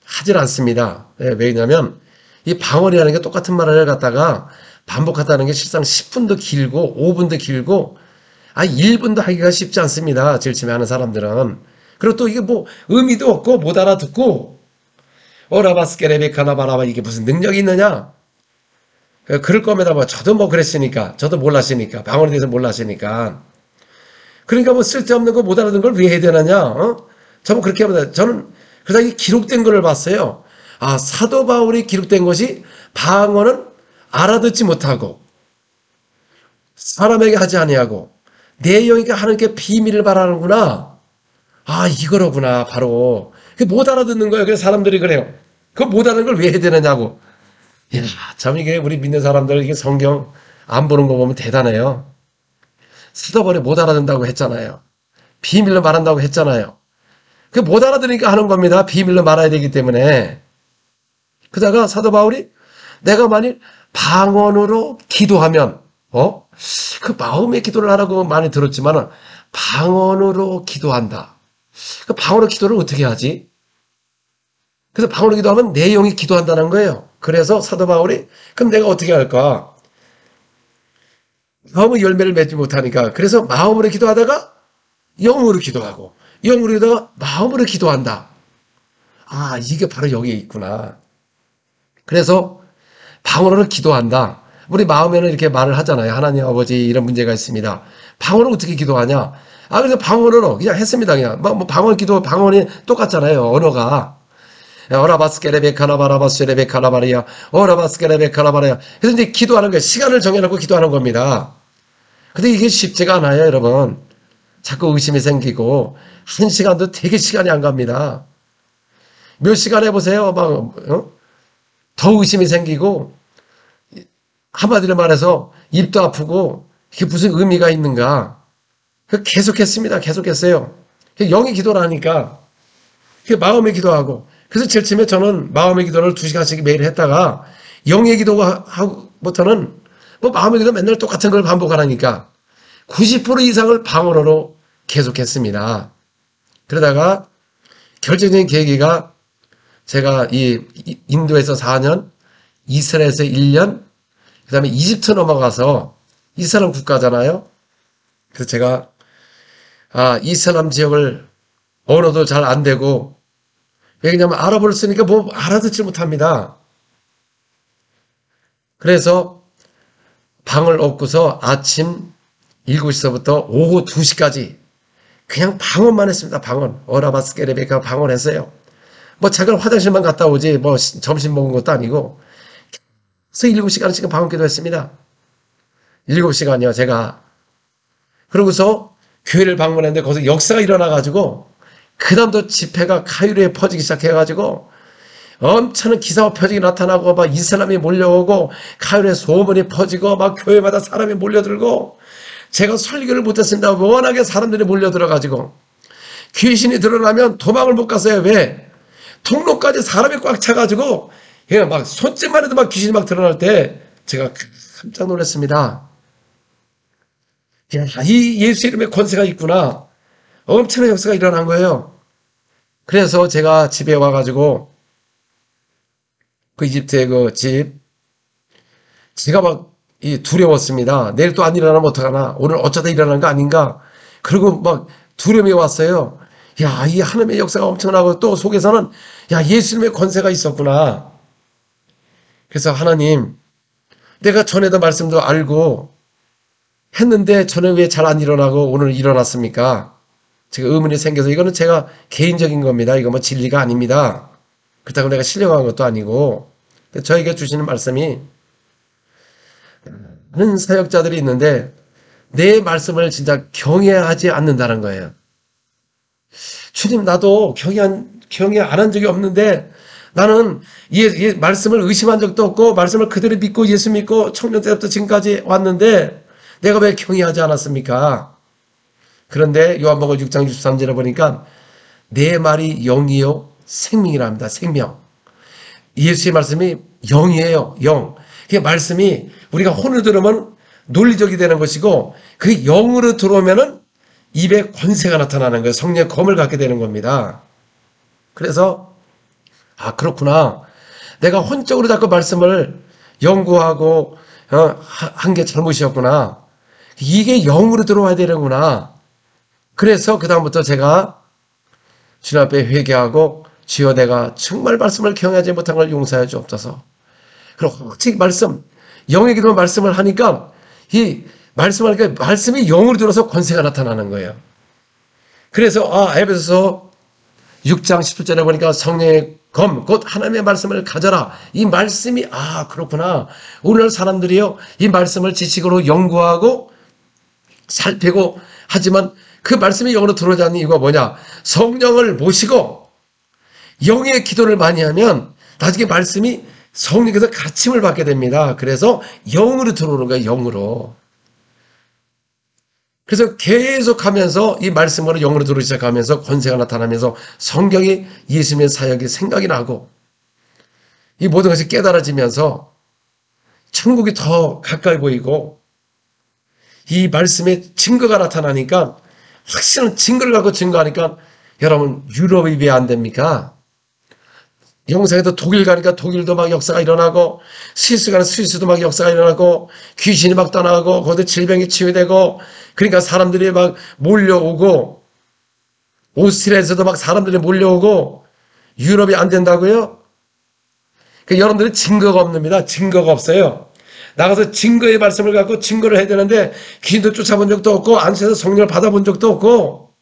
[SPEAKER 2] 하질 않습니다. 왜냐하면 이 방언이라는 게 똑같은 말을 갖다가 반복하다는 게 실상 10분도 길고 5분도 길고 1분도 하기가 쉽지 않습니다. 제일 처음에 하는 사람들은. 그리고 또 이게 뭐 의미도 없고 못 알아듣고 오라바스케레베카나바라바 이게 무슨 능력이 있느냐? 그럴 겁니다. 저도 뭐 그랬으니까, 저도 몰랐으니까, 방언에 대해서 몰랐으니까. 그러니까 뭐 쓸데없는 거 못 알아듣는 걸 왜 해야 되느냐? 저는 그렇게 합니다. 저는 그러다 이 기록된 거를 봤어요. 사도 바울이 기록된 것이 방언은 알아듣지 못하고 사람에게 하지 아니하고 내 영에게 하나님께 비밀을 말하는구나. 이거로구나 바로. 못 알아듣는 거예요. 그래서 사람들이 그래요. 그거 못 알아듣는 걸 왜 해야 되느냐고. 참 이게 우리 믿는 사람들 이게 성경 안 보는 거 보면 대단해요. 사도 바울이 못 알아듣는다고 했잖아요. 비밀로 말한다고 했잖아요. 그 못 알아들으니까 하는 겁니다. 비밀로 말해야 되기 때문에. 그러다가 사도 바울이 내가 만일 방언으로 기도하면 그 마음의 기도를 하라고 많이 들었지만 방언으로 기도한다. 그 방언으로 기도를 어떻게 하지? 그래서 방언으로 기도하면 내 영이 기도한다는 거예요. 그래서 사도 바울이 그럼 내가 어떻게 할까? 마음의 열매를 맺지 못하니까 그래서 마음으로 기도하다가 영으로 기도하고 영으로 기도하다가 마음으로 기도한다. 이게 바로 여기에 있구나. 그래서 방언으로 기도한다. 우리 마음에는 이렇게 말을 하잖아요. 하나님 아버지 이런 문제가 있습니다. 방언으로 어떻게 기도하냐? 그래서 방언으로 그냥 했습니다. 그냥 뭐 방언 기도 방언이 똑같잖아요. 언어가. 오라바스케레베카나바라바스레베카나바리야 오라바스케레베카나바리야. 그래서 이제 기도하는 거예요. 시간을 정해놓고 기도하는 겁니다. 근데 이게 쉽지가 않아요, 여러분. 자꾸 의심이 생기고 1시간도 되게 시간이 안 갑니다. 몇 시간 해보세요. 더 의심이 생기고 한마디로 말해서 입도 아프고 이게 무슨 의미가 있는가. 계속했습니다. 계속했어요. 영의 기도를 하니까 마음의 기도하고 그래서 제일 처음에 저는 마음의 기도를 2시간씩 매일 했다가 영의 기도하고부터는 뭐 마음의 기도 맨날 똑같은 걸 반복하라니까 90% 이상을 방언으로 계속했습니다. 그러다가 결정적인 계기가 제가 이 인도에서 4년, 이스라엘에서 1년, 그 다음에 이집트 넘어가서 이슬람 국가잖아요. 그래서 제가 이슬람 지역을 언어도 잘 안 되고 왜냐하면 아랍어를 쓰니까 뭐 알아듣지 못합니다. 그래서 방을 얻고서 아침 7시서부터 오후 2시까지 그냥 방언만 했습니다. 방언. 오라바스케레베카 방언했어요. 뭐 잠깐 화장실만 갔다 오지 뭐 점심 먹은 것도 아니고 그래서 7시간씩 방언 기도했습니다. 7시간이요 제가. 그러고서 교회를 방문했는데 거기서 역사가 일어나가지고 그 다음도 집회가 카이로에 퍼지기 시작해가지고 엄청난 기사와 표적이 나타나고 막 이슬람이 몰려오고 카이로에 소문이 퍼지고 막 교회마다 사람이 몰려들고 제가 설교를 못했습니다. 워낙에 사람들이 몰려들어가지고 귀신이 드러나면 도망을 못 갔어요. 왜? 통로까지 사람이 꽉 차가지고 그냥 막 손짓만 해도 막 귀신이 막 드러날 때 제가 깜짝 놀랐습니다. 야, 이 예수 이름에 권세가 있구나. 엄청난 역사가 일어난 거예요. 그래서 제가 집에 와가지고 그 이집트의 그 집, 제가 막 두려웠습니다. 내일 또 안 일어나면 어떡하나? 오늘 어쩌다 일어난 거 아닌가? 그리고 막 두려움이 왔어요. 야, 이 하나님의 역사가 엄청나고 또 속에서는 야, 예수님의 권세가 있었구나. 그래서 하나님, 내가 전에도 말씀도 알고 했는데 저는 왜 잘 안 일어나고 오늘 일어났습니까? 제가 의문이 생겨서 이거는 제가 개인적인 겁니다. 이거 뭐 진리가 아닙니다. 그렇다고 내가 신령한 것도 아니고 저에게 주시는 말씀이 많은 사역자들이 있는데 내 말씀을 진짜 경외하지 않는다는 거예요. 주님, 나도 경외 안 한 적이 없는데 나는 이 말씀을 의심한 적도 없고 말씀을 그대로 믿고 예수 믿고 청년 때부터 지금까지 왔는데 내가 왜 경외하지 않았습니까? 그런데 요한복음 6장 63절에 보니까 내 말이 영이요 생명이랍니다. 생명. 예수의 말씀이 영이에요. 영. 그 말씀이 우리가 혼을 들으면 논리적이 되는 것이고 그 영으로 들어오면은 입에 권세가 나타나는 거예요. 성령의 검을 갖게 되는 겁니다. 그래서 아, 그렇구나. 내가 혼적으로 자꾸 말씀을 연구하고 한 게 잘못이었구나. 이게 영으로 들어와야 되는구나. 그래서 그 다음부터 제가 주님 앞에 회개하고 주여, 내가 정말 말씀을 경외하지 못한 걸 용서해 주옵소서. 그리고 혹시 말씀, 영의 기도로 말씀을 하니까 이 말씀을 하니까 말씀이 영으로 들어서 권세가 나타나는 거예요. 그래서 에베소서 6장 17절에 보니까 성령의 검, 곧 하나님의 말씀을 가져라. 이 말씀이 그렇구나. 오늘 사람들이요, 이 말씀을 지식으로 연구하고 살피고 하지만 그 말씀이 영으로 들어오지 않는 이유가 뭐냐? 성령을 모시고 영의 기도를 많이 하면 나중에 말씀이 성령께서 가침을 받게 됩니다. 그래서 영으로 들어오는 거예요. 영으로. 그래서 계속하면서 이 말씀으로 영으로 들어오기 시작하면서 권세가 나타나면서 성경이 예수님의 사역이 생각이 나고 이 모든 것이 깨달아지면서 천국이 더 가까이 보이고 이 말씀의 증거가 나타나니까 확실한 증거를 갖고 증거하니까 여러분, 유럽이 왜 안 됩니까? 영상에도 독일 가니까 독일도 막 역사가 일어나고 스위스 가는 스위스도 막 역사가 일어나고 귀신이 막 떠나고 거기도 질병이 치유되고 그러니까 사람들이 막 몰려오고 오스트리아에서도 막 사람들이 몰려오고 유럽이 안 된다고요? 그러니까 여러분들은 증거가 없습니다. 증거가 없어요. 나가서 증거의 말씀을 갖고 증거를 해야 되는데 귀신도 쫓아본 적도 없고 안수에서 성령을 받아본 적도 없고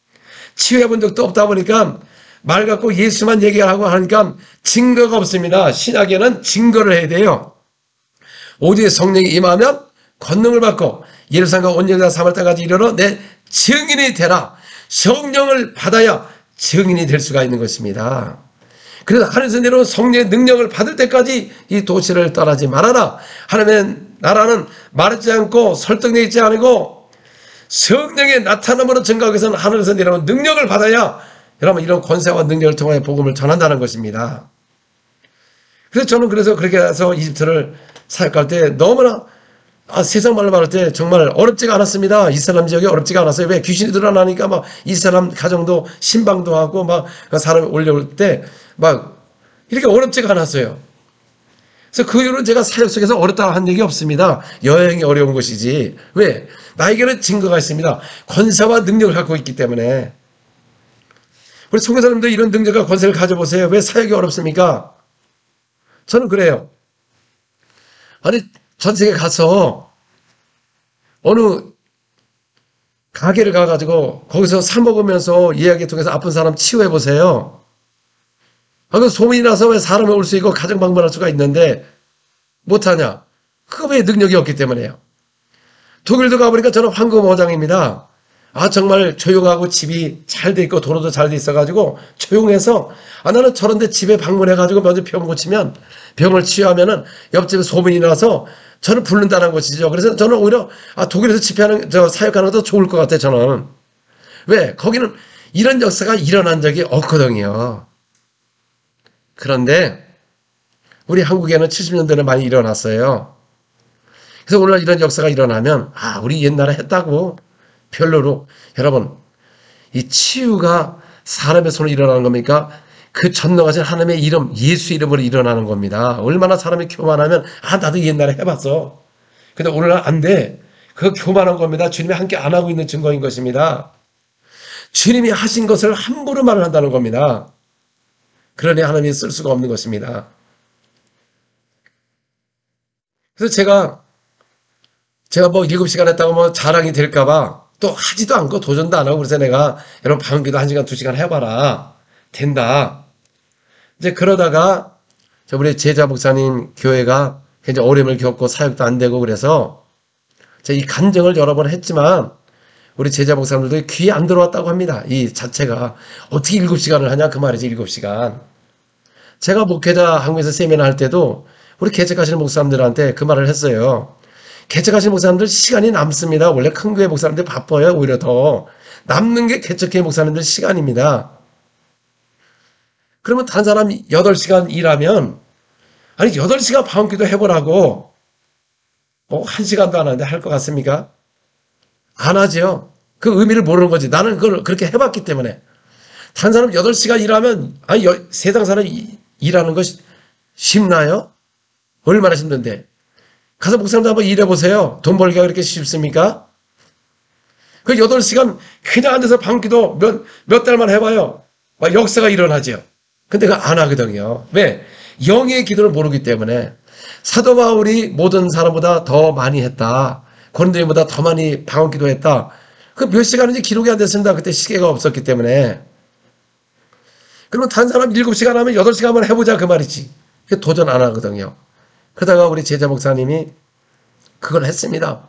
[SPEAKER 2] 치유해본 적도 없다 보니까 말 갖고 예수만 얘기하고 하니까 증거가 없습니다. 신약에는 증거를 해야 돼요. 오직 성령이 임하면 권능을 받고 예루살렘과 온 유다 사마리아까지 이르러 내 증인이 되라. 성령을 받아야 증인이 될 수가 있는 것입니다. 그래서 하늘에서 내려온 성령의 능력을 받을 때까지 이 도시를 떠나지 말아라. 하나님의 나라는 마르지 않고 설득되어 있지 않고 성령의 나타남으로 증가하기 위해서는 하늘에서 내려온 능력을 받아야 여러분 이런 권세와 능력을 통하여 복음을 전한다는 것입니다. 그래서 저는 그렇게 해서 이집트를 사역할 때 너무나 세상 말로 말할 때 정말 어렵지가 않았습니다. 이슬람 지역이 어렵지가 않았어요. 왜? 귀신이 드러나니까 막 이슬람 가정도 신방도 하고 막 사람이 올려올 때 막 이렇게 어렵지가 않았어요. 그래서 그 이후로는 제가 사역 속에서 어렵다고 한 얘기 없습니다. 여행이 어려운 것이지. 왜? 나에게는 증거가 있습니다. 권세와 능력을 갖고 있기 때문에. 우리 선교사님도 이런 능력과 권세를 가져보세요. 왜 사역이 어렵습니까? 저는 그래요. 아니, 전 세계 가서 어느 가게를 가가지고 거기서 사 먹으면서 이야기 통해서 아픈 사람 치유해보세요. 그 소문이 나서 왜 사람이 올 수 있고 가정 방문할 수가 있는데 못하냐? 그거 왜 능력이 없기 때문에요. 독일도 가보니까 저는 황금어장입니다. 정말 조용하고 집이 잘 돼 있고 도로도 잘 돼 있어가지고 조용해서 나는 저런데 집에 방문해가지고 먼저 병 고치면 병을 치유하면은 옆집에 소문이 나서 저는 부른다는 것이죠. 그래서 저는 오히려 독일에서 집회하는 사역하는 것도 좋을 것 같아요. 저는 왜? 거기는 이런 역사가 일어난 적이 없거든요. 그런데 우리 한국에는 70년대에 많이 일어났어요. 그래서 오늘 이런 역사가 일어나면 우리 옛날에 했다고 별로로. 여러분, 이 치유가 사람의 손으로 일어나는 겁니까? 그 전능하신 하나님의 이름, 예수 이름으로 일어나는 겁니다. 얼마나 사람이 교만하면 나도 옛날에 해봤어. 근데 오늘은 안 돼. 그거 교만한 겁니다. 주님이 함께 안 하고 있는 증거인 것입니다. 주님이 하신 것을 함부로 말을 한다는 겁니다. 그러니 하나님이 쓸 수가 없는 것입니다. 그래서 제가 뭐 7시간 했다고 뭐 자랑이 될까봐 또 하지도 않고 도전도 안 하고, 그래서 내가 여러분 방언기도 1시간 2시간 해봐라. 된다. 이제 그러다가 우리 제자 목사님 교회가 이제 어려움을 겪고 사역도 안 되고, 그래서 제가 이 간증을 여러 번 했지만 우리 제자 목사님들도 귀에 안 들어왔다고 합니다. 이 자체가 어떻게 7시간을 하냐 그 말이지. 7시간. 제가 목회자 한국에서 세미나 할 때도 우리 개척하시는 목사님들한테 그 말을 했어요. 개척하시는 목사님들 시간이 남습니다. 원래 큰 교회 목사님들 바빠요. 오히려 더 남는 게 개척교회 목사님들 시간입니다. 그러면 다른 사람 8시간 일하면 8시간 방언기도 해보라고 1시간도 안 하는데 할 것 같습니까? 안 하죠. 그 의미를 모르는 거지. 나는 그걸 그렇게 해봤기 때문에. 다른 사람 8시간 일하면 세상 사람 일하는 거 쉽나요? 얼마나 힘든데. 가서 목사님도 한번 일해보세요. 돈 벌기가 그렇게 쉽습니까? 그 8시간 그냥 앉아서 방언기도 몇 달만 해봐요. 막 역사가 일어나죠. 근데 그거 안 하거든요. 왜? 영의 기도를 모르기 때문에. 사도 바울이 모든 사람보다 더 많이 했다. 고린도인보다 더 많이 방언기도 했다. 그 몇 시간인지 기록이 안 됐습니다. 그때 시계가 없었기 때문에. 그러면 다른 사람 7시간 하면 8시간만 해보자 그 말이지. 도전 안 하거든요. 그러다가 우리 제자 목사님이 그걸 했습니다.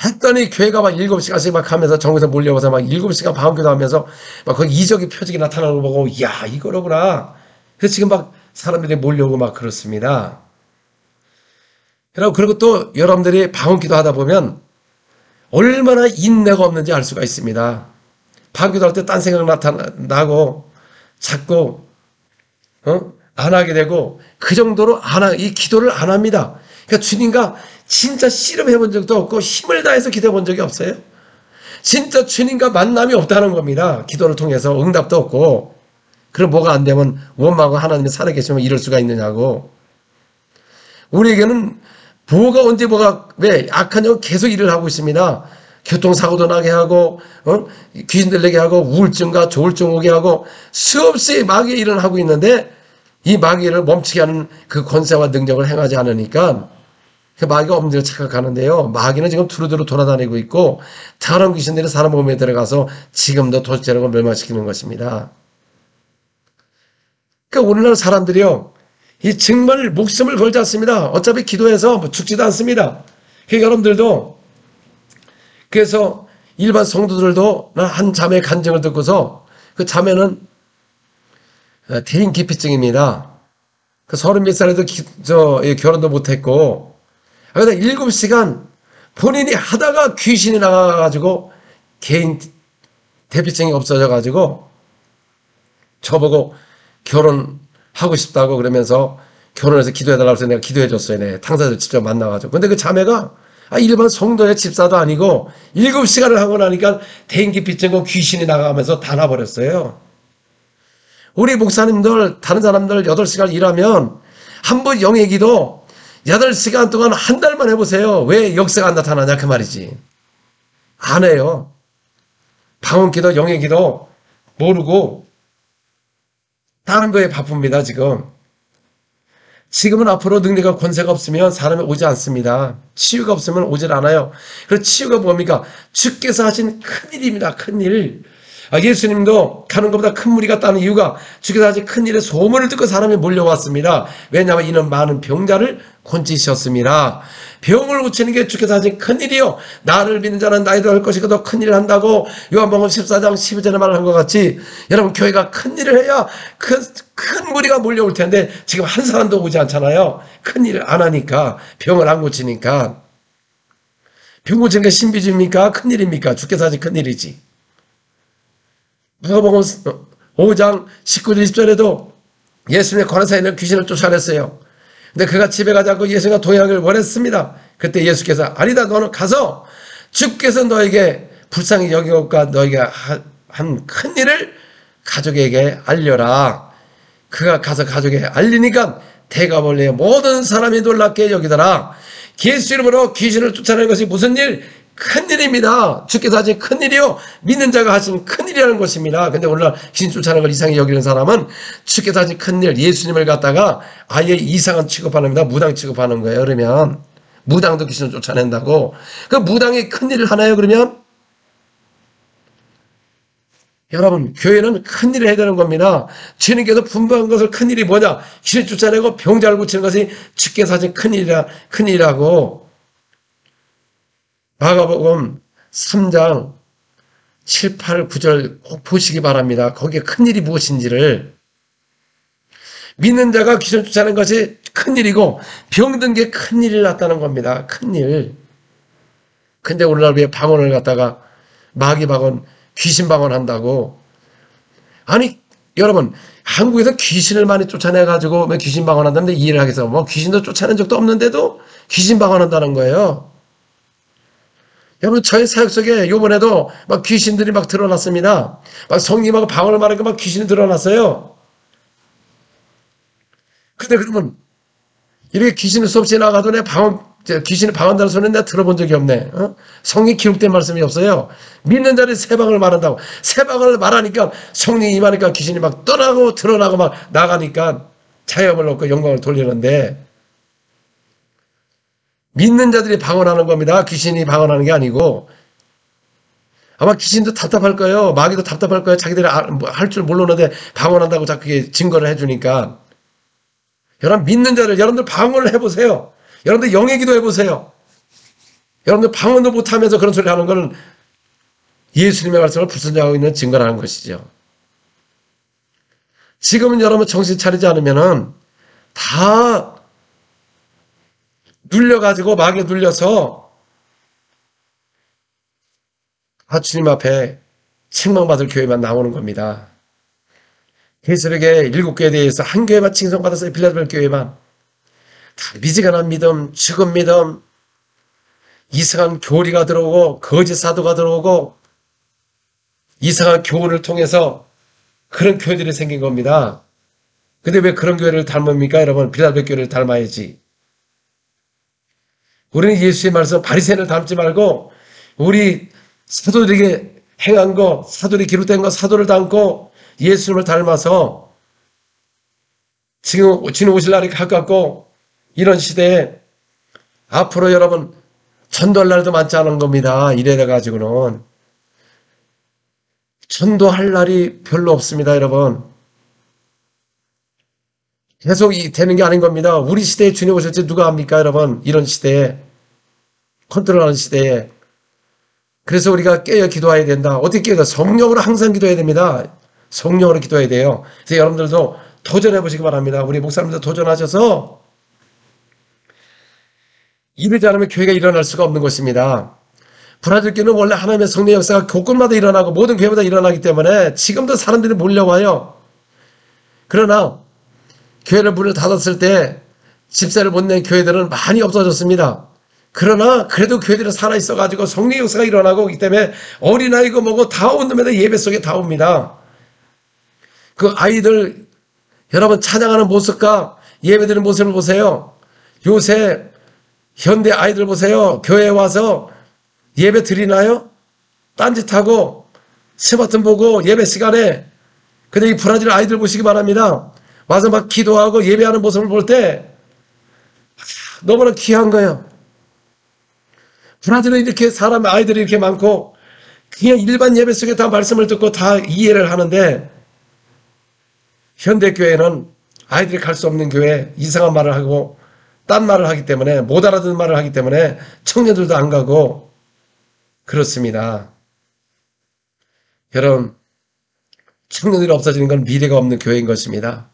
[SPEAKER 2] 했더니 교회가 막 7시간씩 막 하면서 정부에서 몰려와서 막 7시간 방언기도 하면서 막 거기 이적의 표적이 나타나는 거 보고, 이야, 이거로구나. 그래서 지금 막 사람들이 몰려오고 막 그렇습니다. 그리고 또 여러분들이 방언기도 하다 보면 얼마나 인내가 없는지 알 수가 있습니다. 방언기도 할 때 딴 생각 나고 자꾸 안 하게 되고, 그 정도로 이 기도를 안 합니다. 그러니까 주님과 진짜 씨름해 본 적도 없고 힘을 다해서 기도해 본 적이 없어요. 진짜 주님과 만남이 없다는 겁니다. 기도를 통해서 응답도 없고. 그럼 뭐가 안 되면 원망하고 하나님이 살아계시면 이럴 수가 있느냐고. 우리에게는 왜 악한 영 계속 일을 하고 있습니다. 교통사고도 나게 하고 귀신 들리게 하고 우울증과 조울증 오게 하고 수없이 마귀의 일을 하고 있는데, 이 마귀를 멈추게 하는 그 권세와 능력을 행하지 않으니까 그 마귀가 없는 줄 착각하는데요. 마귀는 지금 두루두루 돌아다니고 있고 다른 귀신들이 사람 몸에 들어가서 지금도 도시재력을 멸망시키는 것입니다. 그러니까 오늘날 사람들이요, 이 정말 목숨을 걸지 않습니다. 어차피 기도해서 죽지도 않습니다. 그러니까 여러분들도, 그래서 일반 성도들도 한 자매의 간증을 듣고서, 그 자매는 대인기피증입니다. 그 30몇 살에도 결혼도 못했고, 그러다 7시간 본인이 하다가 귀신이 나가가지고 개인 대피증이 없어져가지고 저보고 결혼하고 싶다고 그러면서 결혼해서 기도해달라고 해서 내가 기도해줬어요. 네. 당사자를 직접 만나가지고. 근데 그 자매가 일반 성도의 집사도 아니고 7시간을 하고 나니까 대인기피증과 귀신이 나가면서 다 나버렸어요. 우리 목사님들, 다른 사람들 8시간 일하면 한 번 영의 기도 8시간 동안 한 달만 해보세요. 왜 역사가 안 나타나냐 그 말이지. 안 해요. 방언기도 영의 기도 모르고 다른 거에 바쁩니다. 지금은 앞으로 능력과 권세가 없으면 사람이 오지 않습니다. 치유가 없으면 오질 않아요. 그래서 치유가 뭡니까? 주께서 하신 큰일입니다. 큰일. 예수님도 가는 것보다 큰 무리 갔다는 이유가 주께서 하신 큰일의 소문을 듣고 사람이 몰려왔습니다. 왜냐하면 이는 많은 병자를 고치셨습니다. 병을 고치는 게 주께서 하신 큰일이요. 나를 믿는 자는 나이도 할 것이고 더 큰일을 한다고 요한복음 14장 12절에 말을 한 것 같이, 여러분 교회가 큰일을 해야 큰 무리가 몰려올 텐데 지금 한 사람도 오지 않잖아요. 큰일을 안 하니까, 병을 안 고치니까. 병 고치는 게 신비주의입니까? 큰일입니까? 주께서 하신 큰일이지. 마가복음 5장 19절 20절에도 예수님의 권한사에는 귀신을 쫓아냈어요. 근데 그가 집에 가지 않고 예수님과 동행하기를 원했습니다. 그때 예수께서 아니다, 너는 가서 주께서 너에게 불쌍히 여기고까 너에게 한 큰 일을 가족에게 알려라. 그가 가서 가족에게 알리니까 대가벌레의 모든 사람이 놀랍게 여기더라. 예수 이름으로 귀신을 쫓아내는 것이 무슨 일? 큰일입니다. 주께서 하신 큰일이요, 믿는 자가 하신 큰일이라는 것입니다. 근데 오늘날 귀신 쫓아내는 걸 이상히 여기는 사람은 주께서 하신 큰일, 예수님을 갖다가 아예 이상한 취급하는 겁니다. 무당 취급하는 거예요. 그러면 무당도 귀신을 쫓아낸다고. 그 무당이 큰일을 하나요? 그러면 여러분, 교회는 큰일을 해야 되는 겁니다. 주님께서 분부한 것을 큰일이 뭐냐? 귀신 쫓아내고 병자를 고치는 것이 주께서 하신 큰일이라고. 마가복음 3장 7, 8, 9절 꼭 보시기 바랍니다. 거기에 큰일이 무엇인지를. 믿는 자가 귀신을 쫓아내는 것이 큰일이고 병든 게 큰일이 났다는 겁니다. 큰일. 근데 오늘날 왜 방언을 갖다가 마귀 방언, 귀신 방언 한다고. 아니 여러분, 한국에서 귀신을 많이 쫓아내가지고 왜 귀신 방언 한다는데 이해를 하겠어. 뭐 귀신도 쫓아낸 적도 없는데도 귀신 방언 한다는 거예요. 여러분, 저의 사역 속에 요번에도 막 귀신들이 막 드러났습니다. 막 성님하고 방언을 말하니까 막 귀신이 드러났어요. 근데 그러면 이렇게 귀신을 수없이 나가도 내 귀신이 방언한다는 소리는 내가 들어본 적이 없네. 성경에 기록된 말씀이 없어요. 믿는 자들이 새 방언을 말한다고. 새 방언을 말하니까 성령이 임하니까 귀신이 막 떠나고 드러나고 막 나가니까 자유함을 얻고 영광을 돌리는데, 믿는 자들이 방언하는 겁니다. 귀신이 방언하는 게 아니고. 아마 귀신도 답답할 거예요. 마귀도 답답할 거예요. 자기들이 할 줄 모르는데 방언한다고 자꾸 증거를 해주니까. 여러분, 믿는 자들, 여러분들 방언을 해보세요. 여러분들 영의 기도 해보세요. 여러분들 방언도 못하면서 그런 소리 하는 것은 예수님의 말씀을 불순종하고 있는 증거라는 것이죠. 지금은 여러분 정신 차리지 않으면은 다 눌려가지고 마귀에 눌려서 주님 앞에 책망받을 교회만 나오는 겁니다. 계시록의 7교회에 대해서 한 교회만 칭송받았어요. 빌라델피아 교회만. 다 미지근한 믿음, 죽은 믿음, 이상한 교리가 들어오고 거짓 사도가 들어오고 이상한 교훈을 통해서 그런 교회들이 생긴 겁니다. 근데 왜 그런 교회를 닮습니까? 여러분, 빌라델피아 교회를 닮아야지. 우리는 예수의 말씀 바리새인을 닮지 말고 우리 사도들에게 행한 거, 사도들이 기록된 거, 사도를 닮고 예수님을 닮아서 지금 오실 날이 가깝고 이런 시대에 앞으로 여러분 전도할 날도 많지 않은 겁니다. 이래 가지고는 전도할 날이 별로 없습니다. 여러분, 계속 되는 게 아닌 겁니다. 우리 시대에 주님 오실지 누가 압니까? 여러분, 이런 시대에, 컨트롤하는 시대에. 그래서 우리가 깨어 기도해야 된다. 어떻게 깨어? 성령으로 항상 기도해야 됩니다. 성령으로 기도해야 돼요. 그래서 여러분들도 도전해 보시기 바랍니다. 우리 목사님들 도전하셔서 이러지 않으면 교회가 일어날 수가 없는 것입니다. 브라질 교회는 원래 하나님의 성령 역사가 곳곳마다 일어나고 모든 교회마다 일어나기 때문에 지금도 사람들이 몰려와요. 그러나 교회를 문을 닫았을 때 집세를 못 낸 교회들은 많이 없어졌습니다. 그러나 그래도 교회들은 살아있어가지고 성령 역사가 일어나고 있기 때문에 어린아이고 뭐고 다 온다면 예배 속에 다 옵니다. 그 아이들, 여러분 찬양하는 모습과 예배드리는 모습을 보세요. 요새 현대 아이들 보세요. 교회에 와서 예배 드리나요? 딴짓하고 스마트폰 보고 예배 시간에. 근데 이 브라질 아이들 보시기 바랍니다. 와서 막 기도하고 예배하는 모습을 볼 때 너무나 귀한 거예요. 브라질은 이렇게 사람, 아이들이 이렇게 많고 그냥 일반 예배 속에 다 말씀을 듣고 다 이해를 하는데, 현대교회는 아이들이 갈 수 없는 교회, 이상한 말을 하고 딴 말을 하기 때문에, 못 알아듣는 말을 하기 때문에 청년들도 안 가고 그렇습니다. 여러분, 청년들이 없어지는 건 미래가 없는 교회인 것입니다.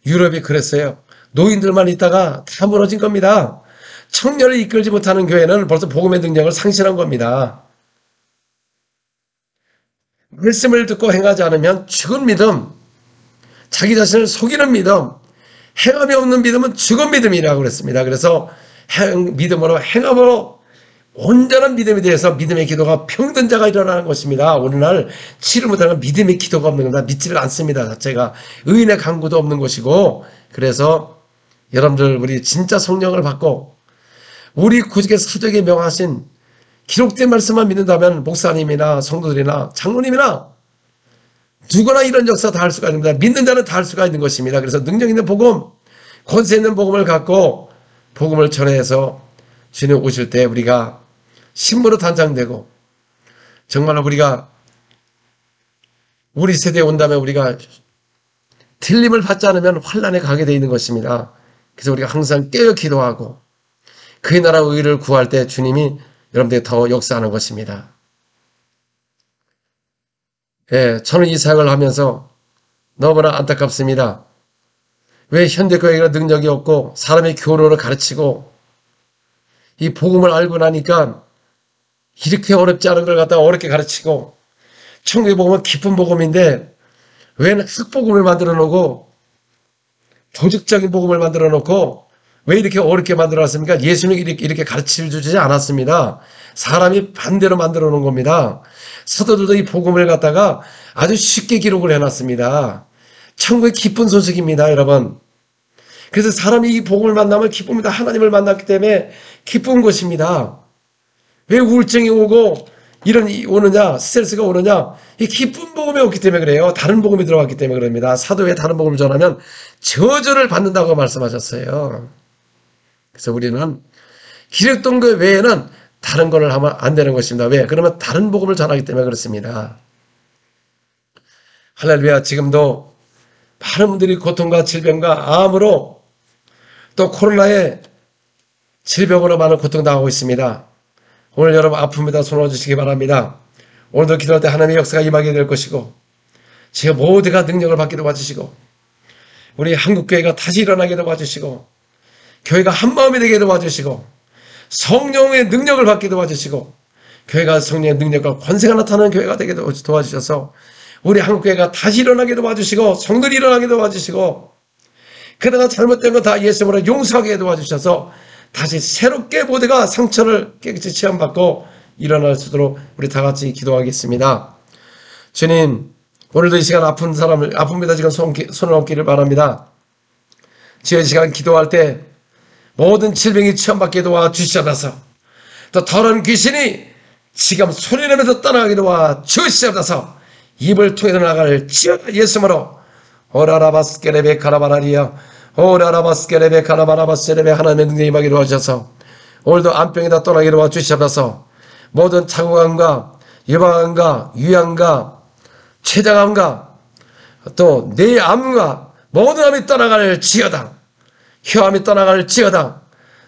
[SPEAKER 2] 유럽이 그랬어요. 노인들만 있다가 다 무너진 겁니다. 청년을 이끌지 못하는 교회는 벌써 복음의 능력을 상실한 겁니다. 말씀을 듣고 행하지 않으면 죽은 믿음, 자기 자신을 속이는 믿음, 행함이 없는 믿음은 죽은 믿음이라고 그랬습니다. 그래서 믿음으로 행함으로 온전한 믿음에 대해서 믿음의 기도가 병든 자가 일어나는 것입니다. 오늘날 치료 못하는 믿음의 기도가 없는 겁니다. 믿지를 않습니다. 자체가 의인의 강구도 없는 것이고, 그래서 여러분들 우리 진짜 성령을 받고 우리 구직의 사도에게 명하신 기록된 말씀만 믿는다면 목사님이나 성도들이나 장로님이나 누구나 이런 역사 다 할 수가 있습니다. 믿는 자는 다 할 수가 있는 것입니다. 그래서 능력 있는 복음, 권세 있는 복음을 갖고 복음을 전해서 주님 오실 때 우리가 신부로 단장되고, 정말로 우리가 우리 세대에 온다면 우리가 틀림을 받지 않으면 환란에 가게 되어 있는 것입니다. 그래서 우리가 항상 깨어 기도하고 그의 나라 의를 구할 때 주님이 여러분들이 더 역사하는 것입니다. 예, 저는 이 사역을 하면서 너무나 안타깝습니다. 왜 현대교회가 능력이 없고 사람의 교로를 가르치고 이 복음을 알고 나니까 이렇게 어렵지 않은 걸 갖다가 어렵게 가르치고, 천국의 복음은 기쁜 복음인데 왜 흑복음을 만들어 놓고 조직적인 복음을 만들어 놓고 왜 이렇게 어렵게 만들어 놨습니까? 예수님이 이렇게 가르쳐 주지 않았습니다. 사람이 반대로 만들어 놓은 겁니다. 사도들도 이 복음을 갖다가 아주 쉽게 기록을 해놨습니다. 천국의 기쁜 소식입니다, 여러분. 그래서 사람이 이 복음을 만나면 기쁩니다. 하나님을 만났기 때문에 기쁜 것입니다. 왜 우울증이 오고 오느냐, 스트레스가 오느냐, 이 기쁜 복음이 없기 때문에 그래요. 다른 복음이 들어갔기 때문에 그럽니다. 사도에 다른 복음을 전하면 저주를 받는다고 말씀하셨어요. 그래서 우리는 기록된 것 외에는 다른 걸 하면 안 되는 것입니다. 왜? 그러면 다른 복음을 전하기 때문에 그렇습니다. 할렐루야. 지금도 많은 분들이 고통과 질병과 암으로 또 코로나의 질병으로 많은 고통당하고 있습니다. 오늘 여러분 아픕니다. 손 올려주시기 바랍니다. 오늘도 기도할 때 하나님의 역사가 임하게 될 것이고, 지금 모두가 능력을 받게 도와주시고, 우리 한국교회가 다시 일어나게 도와주시고, 교회가 한마음이 되게 도와주시고, 성령의 능력을 받게 도와주시고, 교회가 성령의 능력과 권세가 나타나는 교회가 되게 도와주셔서 우리 한국교회가 다시 일어나게 도와주시고, 성들이 일어나게 도와주시고, 그러나 잘못된 거 다 예수님으로 용서하게 도와주셔서 다시 새롭게 모두가 상처를 깨끗이 체험받고 일어날 수 있도록 우리 다 같이 기도하겠습니다. 주님, 오늘도 이 시간 아픈 사람을, 아픕니다. 지금 손을 얹기를 바랍니다. 주여, 이 시간 기도할 때 모든 질병이 체험받게 도와주시옵소서. 또 더러운 귀신이 지금 소리내면서 떠나가게 도와주시옵소서. 입을 통해서 나갈 지어 예수님으로 오라라바스케레베 카라바라리야 오라라바스케레베 카라바라바스케레베 하나님의 능력이 임하게 도와주셔서 오늘도 암병이 다 떠나게 도와주시옵소서. 모든 자궁암과 유방암과 위암과 췌장암과 또 뇌암과 모든 암이 떠나갈 지어다. 혀암이 떠나갈 지어다.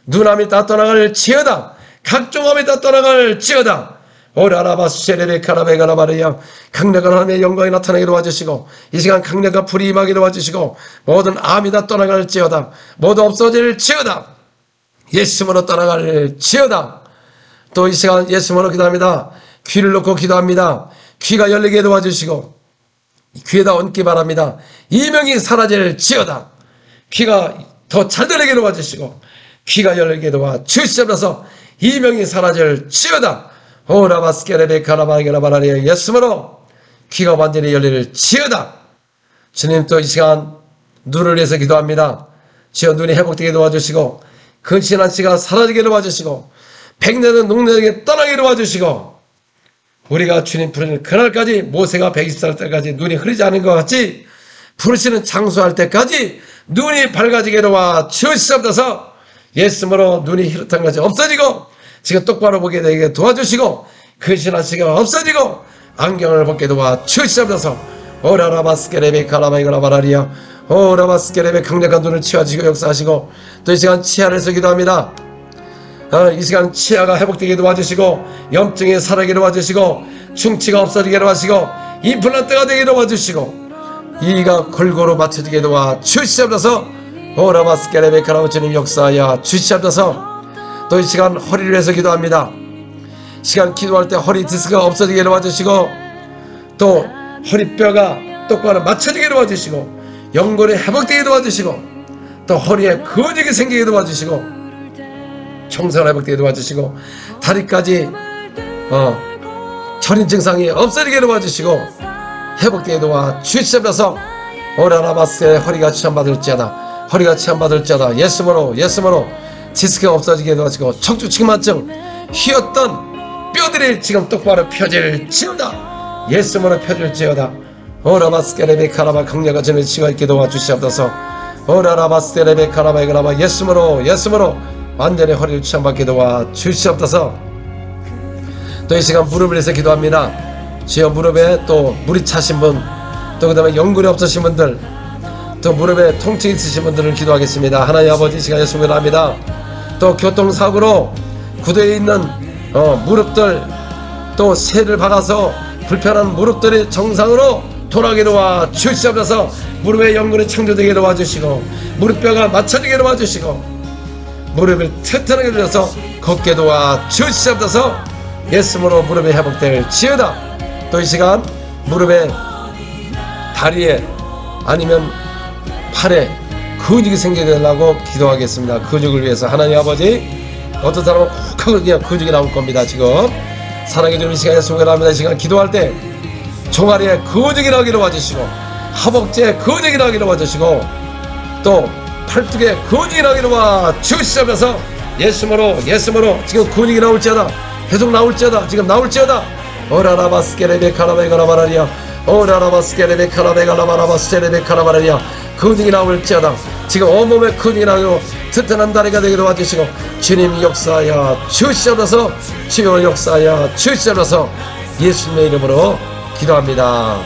[SPEAKER 2] 눈암이 다 떠나갈 지어다. 각종 암이 다 떠나갈 지어다. 오라라바스케레베 카라베가라바리야. 강력한 하나님의 영광이 나타나게 도와주시고, 이 시간 강력한 불이 임하게 도와주시고, 모든 암이 다 떠나갈지어다. 모두 없어질지어다. 예수님으로 떠나갈지어다. 또 이 시간 예수님으로 기도합니다. 귀를 놓고 기도합니다. 귀가 열리게 도와주시고 귀에다 얹기 바랍니다. 이명이 사라질지어다. 귀가 더 잘 들리게 도와주시고 귀가 열리게 도와주시옵소서. 이명이 사라질지어다. 오라바스케레베 카라바게라바라리에 예수님으로 귀가 완전히 열릴지어다. 주님, 또 이 시간 눈을 위해서 기도합니다. 주여, 눈이 회복되게 도와주시고 근신한 씨가 사라지게 도와주시고 백내는 농내에게 떠나게 도와주시고, 우리가 주님 부르는 그날까지, 모세가 120살 때까지 눈이 흐리지 않은 것 같이 부르시는 장수할 때까지 눈이 밝아지게 도와주시옵소서. 예수님으로 눈이 희끗한 것이 없어지고 지금 똑바로 보게 되게 도와주시고 근신한 씨가 없어지고 안경을 벗게 도와주시옵소서. 오라라바스케레베 카라바이가라바라리아 오라바스케레베 강력한 눈을 치워주시고 역사하시고, 또 이 시간 치아를 기도합니다. 이 시간 치아가 회복되게 도와주시고 염증이 사라지게 도와주시고 충치가 없어지게 도와주시고 임플란트가 되게 도와주시고 이가 골고루 맞춰지게 도와주시옵소서. 오라바스케레베 카라바 주님 역사하여 주시옵소서. 또 이 시간 허리를 위해서 기도합니다. 시간 기도할 때 허리 디스크가 없어지게 도와주시고 또 허리뼈가 똑바로 맞춰지게 도와주시고 연골이 회복되게 도와주시고 또 허리에 근육이 생기게 도와주시고 총선 회복되게 도와주시고 다리까지 저린 증상이 없어지게 도와주시고 회복되게 도와주시옵소서. 오라라바스의 허리가 치료받을지어다. 허리가 치료받을지어다. 예수으로 디스크가 없어지게 도와주시고 척추측만증 휘었던 뼈들이 지금 똑바로 펴질지어다. 예수으로 펴질지어다. 오라바스케레베카라바 강력한 전을 치가 있게 도와주시옵소서. 오라라바스케레베카라바 예수으로 완전히 허리를 치료받게 도와주시옵소서. 또 이 시간 무릎을 위해서 기도합니다. 주여 무릎에 또 물이 차신 분, 또 그 다음에 연골이 없으신 분들, 또 무릎에 통증이 있으신 분들을 기도하겠습니다. 하나님 아버지, 이 시간에 수고합니다. 또 교통사고로 구도에 있는 무릎들, 또 새를 박아서 불편한 무릎들이 정상으로 돌아가게 도와주시옵소서. 무릎의 연골이 창조되게 도와주시고 무릎뼈가 맞춰지게 도와주시고 무릎을 튼튼하게 들여서 걷게 도와주시옵소서. 예수으로 무릎이 회복될지어다. 또 이 시간 무릎에 다리에 아니면 팔에 근육이 생기게 되려고 기도하겠습니다. 근육을 위해서 하나님 아버지, 어떤 사람은 꼭 하고 그냥 근육이 나올 겁니다. 지금 사랑해 주는 이 시간에 수고를 합니다. 이 시간 기도할 때 종아리에 근육이 나오게 도와주시고 허벅지에 근육이 나오게 도와주시고 또 팔뚝에 근육이 나오게 도와주시면서 예수으로 지금 근육이 나올지어다. 계속 나올지어다. 지금 나올지어다. 오라라바스케레베카라베가라바라리아 오라라바스케레베카라베가라바라바스케레베카라바라리아 근육이 나올지어다. 지금 온몸에 근육이 나오고 튼튼한 다리가 되게 도와주시고 주님 역사하여 주시옵소서. 주여 역사하여 주시옵소서. 예수님의 이름으로 기도합니다.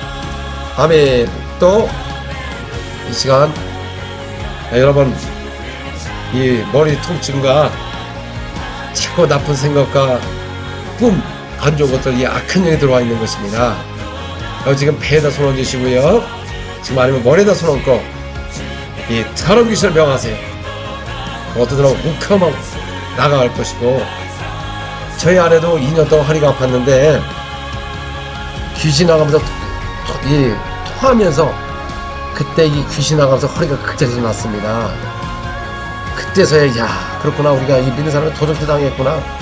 [SPEAKER 2] 아멘. 또 이 시간 여러분 이 머리 통증과 자꾸 나쁜 생각과 꿈 안 좋은 것들, 이 악한 영이 들어와 있는 것입니다. 지금 배에다 손 얹으시고요. 지금 아니면 머리에다 손 얹고 이 더러운 귀신을 명하세요. 어떤 사람은 욱하면 나가갈 것이고, 저희 아내도 2년 동안 허리가 아팠는데 귀신 나가면서 토하면서 그때 이 귀신 나가면서 허리가 극장에서 났습니다. 그때서야 야 그렇구나, 우리가 이 믿는 사람을 도적질 당했구나.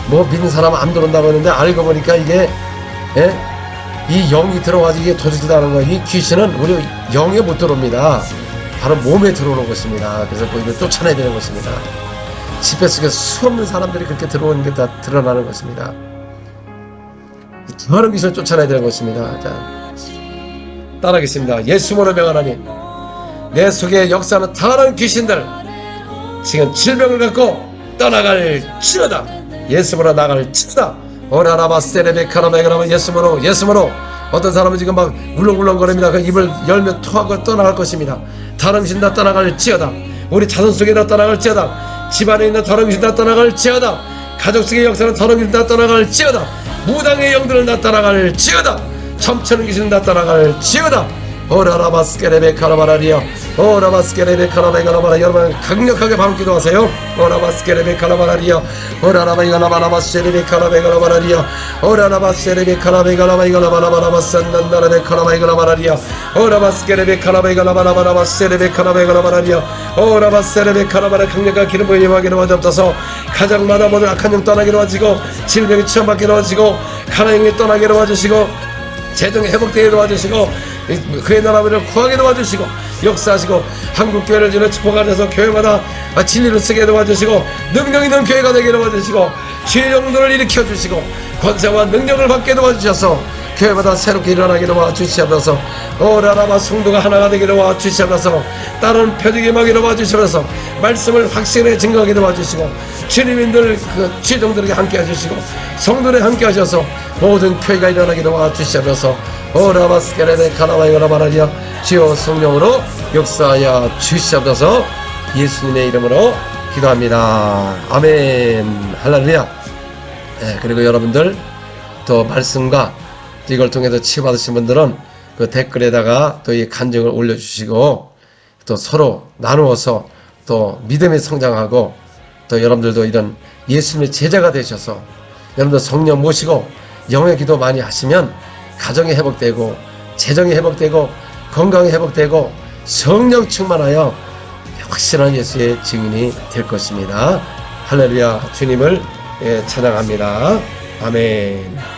[SPEAKER 2] 뭐 믿는 사람은 안 들어온다고 했는데 알고 보니까 이게 이 영이 들어가지고 이게 도적질 당하는 거예요. 이 귀신은 우리 영에 못 들어옵니다. 바로 몸에 들어오는 것입니다. 그래서 뭐 이걸 쫓아내야 되는 것입니다. 집회 속에 수없는 사람들이 그렇게 들어오는 게 다 드러나는 것입니다. 더러운 귀신을 쫓아내야 되는 것입니다. 자, 따라하겠습니다. 예수님으로 명하나니 내 속에 역사하는 더러운 귀신들 지금 질병을 갖고 떠나갈지어다. 예수님으로 나갈지어다. 오라라바세레베카라베가라바 예수님으로 어떤 사람은 지금 막 울렁울렁거립니다. 그 입을 열면 토하고 떠나갈 것입니다. 더러운 귀신 다 떠나갈지어다. 우리 자손 속에 다 떠나갈지어다. 집안에 있는 더러운 귀신 다 떠나갈지어다. 가족 속의 역사는 더러운 귀신 다 떠나갈지어다. 무당의 영들은 다 떠나갈지어다. 점치는 귀신은 다 떠나갈지어다. 오라라바스케레베카라바라리아 오라바스케레베카라베가라바라. 여러분 강력하게 바로 기도하세요. 오라바스케레베카라바라리아 오라라바이가라바라바스케레베카라베가라바라리아 오라라바스케레베카라베가라바이가라바라바라바산난나라베카라바이가라바라리아 오라바스케레베카라베가라바라바라바스케레베카라베가라바라리아 오라바스케레베카라바라. 강력한 기름 부음이 임하게 도와주옵소서. 가정마다 모든 악한 영 떠나게 도와주시고 질병이 치료받게 도와주시고 가난한 영이 떠나게 도와주시고 재정이 회복되게 도와주시고 그의 나라를 구하게 도와주시고 역사하시고 한국교회를 주는 축복하셔서 교회마다 진리를 쓰게 도와주시고 능력 있는 교회가 되게 도와주시고 주의 영들을 일으켜주시고 권세와 능력을 받게 도와주셔서 교회마다 새롭게 일어나게 도와주시면서 오라라바 성도가 하나가 되게 도와주시면서 다른 표적이 임하게 도와주시면서 말씀을 확실하게 증거하게 도와주시고 주님인들 그 주종들에게 함께 해주시고 성도들에 함께 하셔서 모든 교회가 일어나게 도와주시면서 오라바스케레베카라바이가라바라리아 주여 성령으로 역사하여 주시옵소서. 예수님의 이름으로 기도합니다. 아멘. 할렐루야. 그리고 여러분들 또 말씀과 이걸 통해서 치유받으신 분들은 그 댓글에다가 또 이 간증을 올려주시고 또 서로 나누어서 또 믿음이 성장하고 또 여러분들도 이런 예수님의 제자가 되셔서 여러분들 성령 모시고 영의 기도 많이 하시면 가정이 회복되고 재정이 회복되고 건강이 회복되고 성령 충만하여 확실한 예수의 증인이 될 것입니다. 할렐루야. 주님을 찬양합니다. 아멘.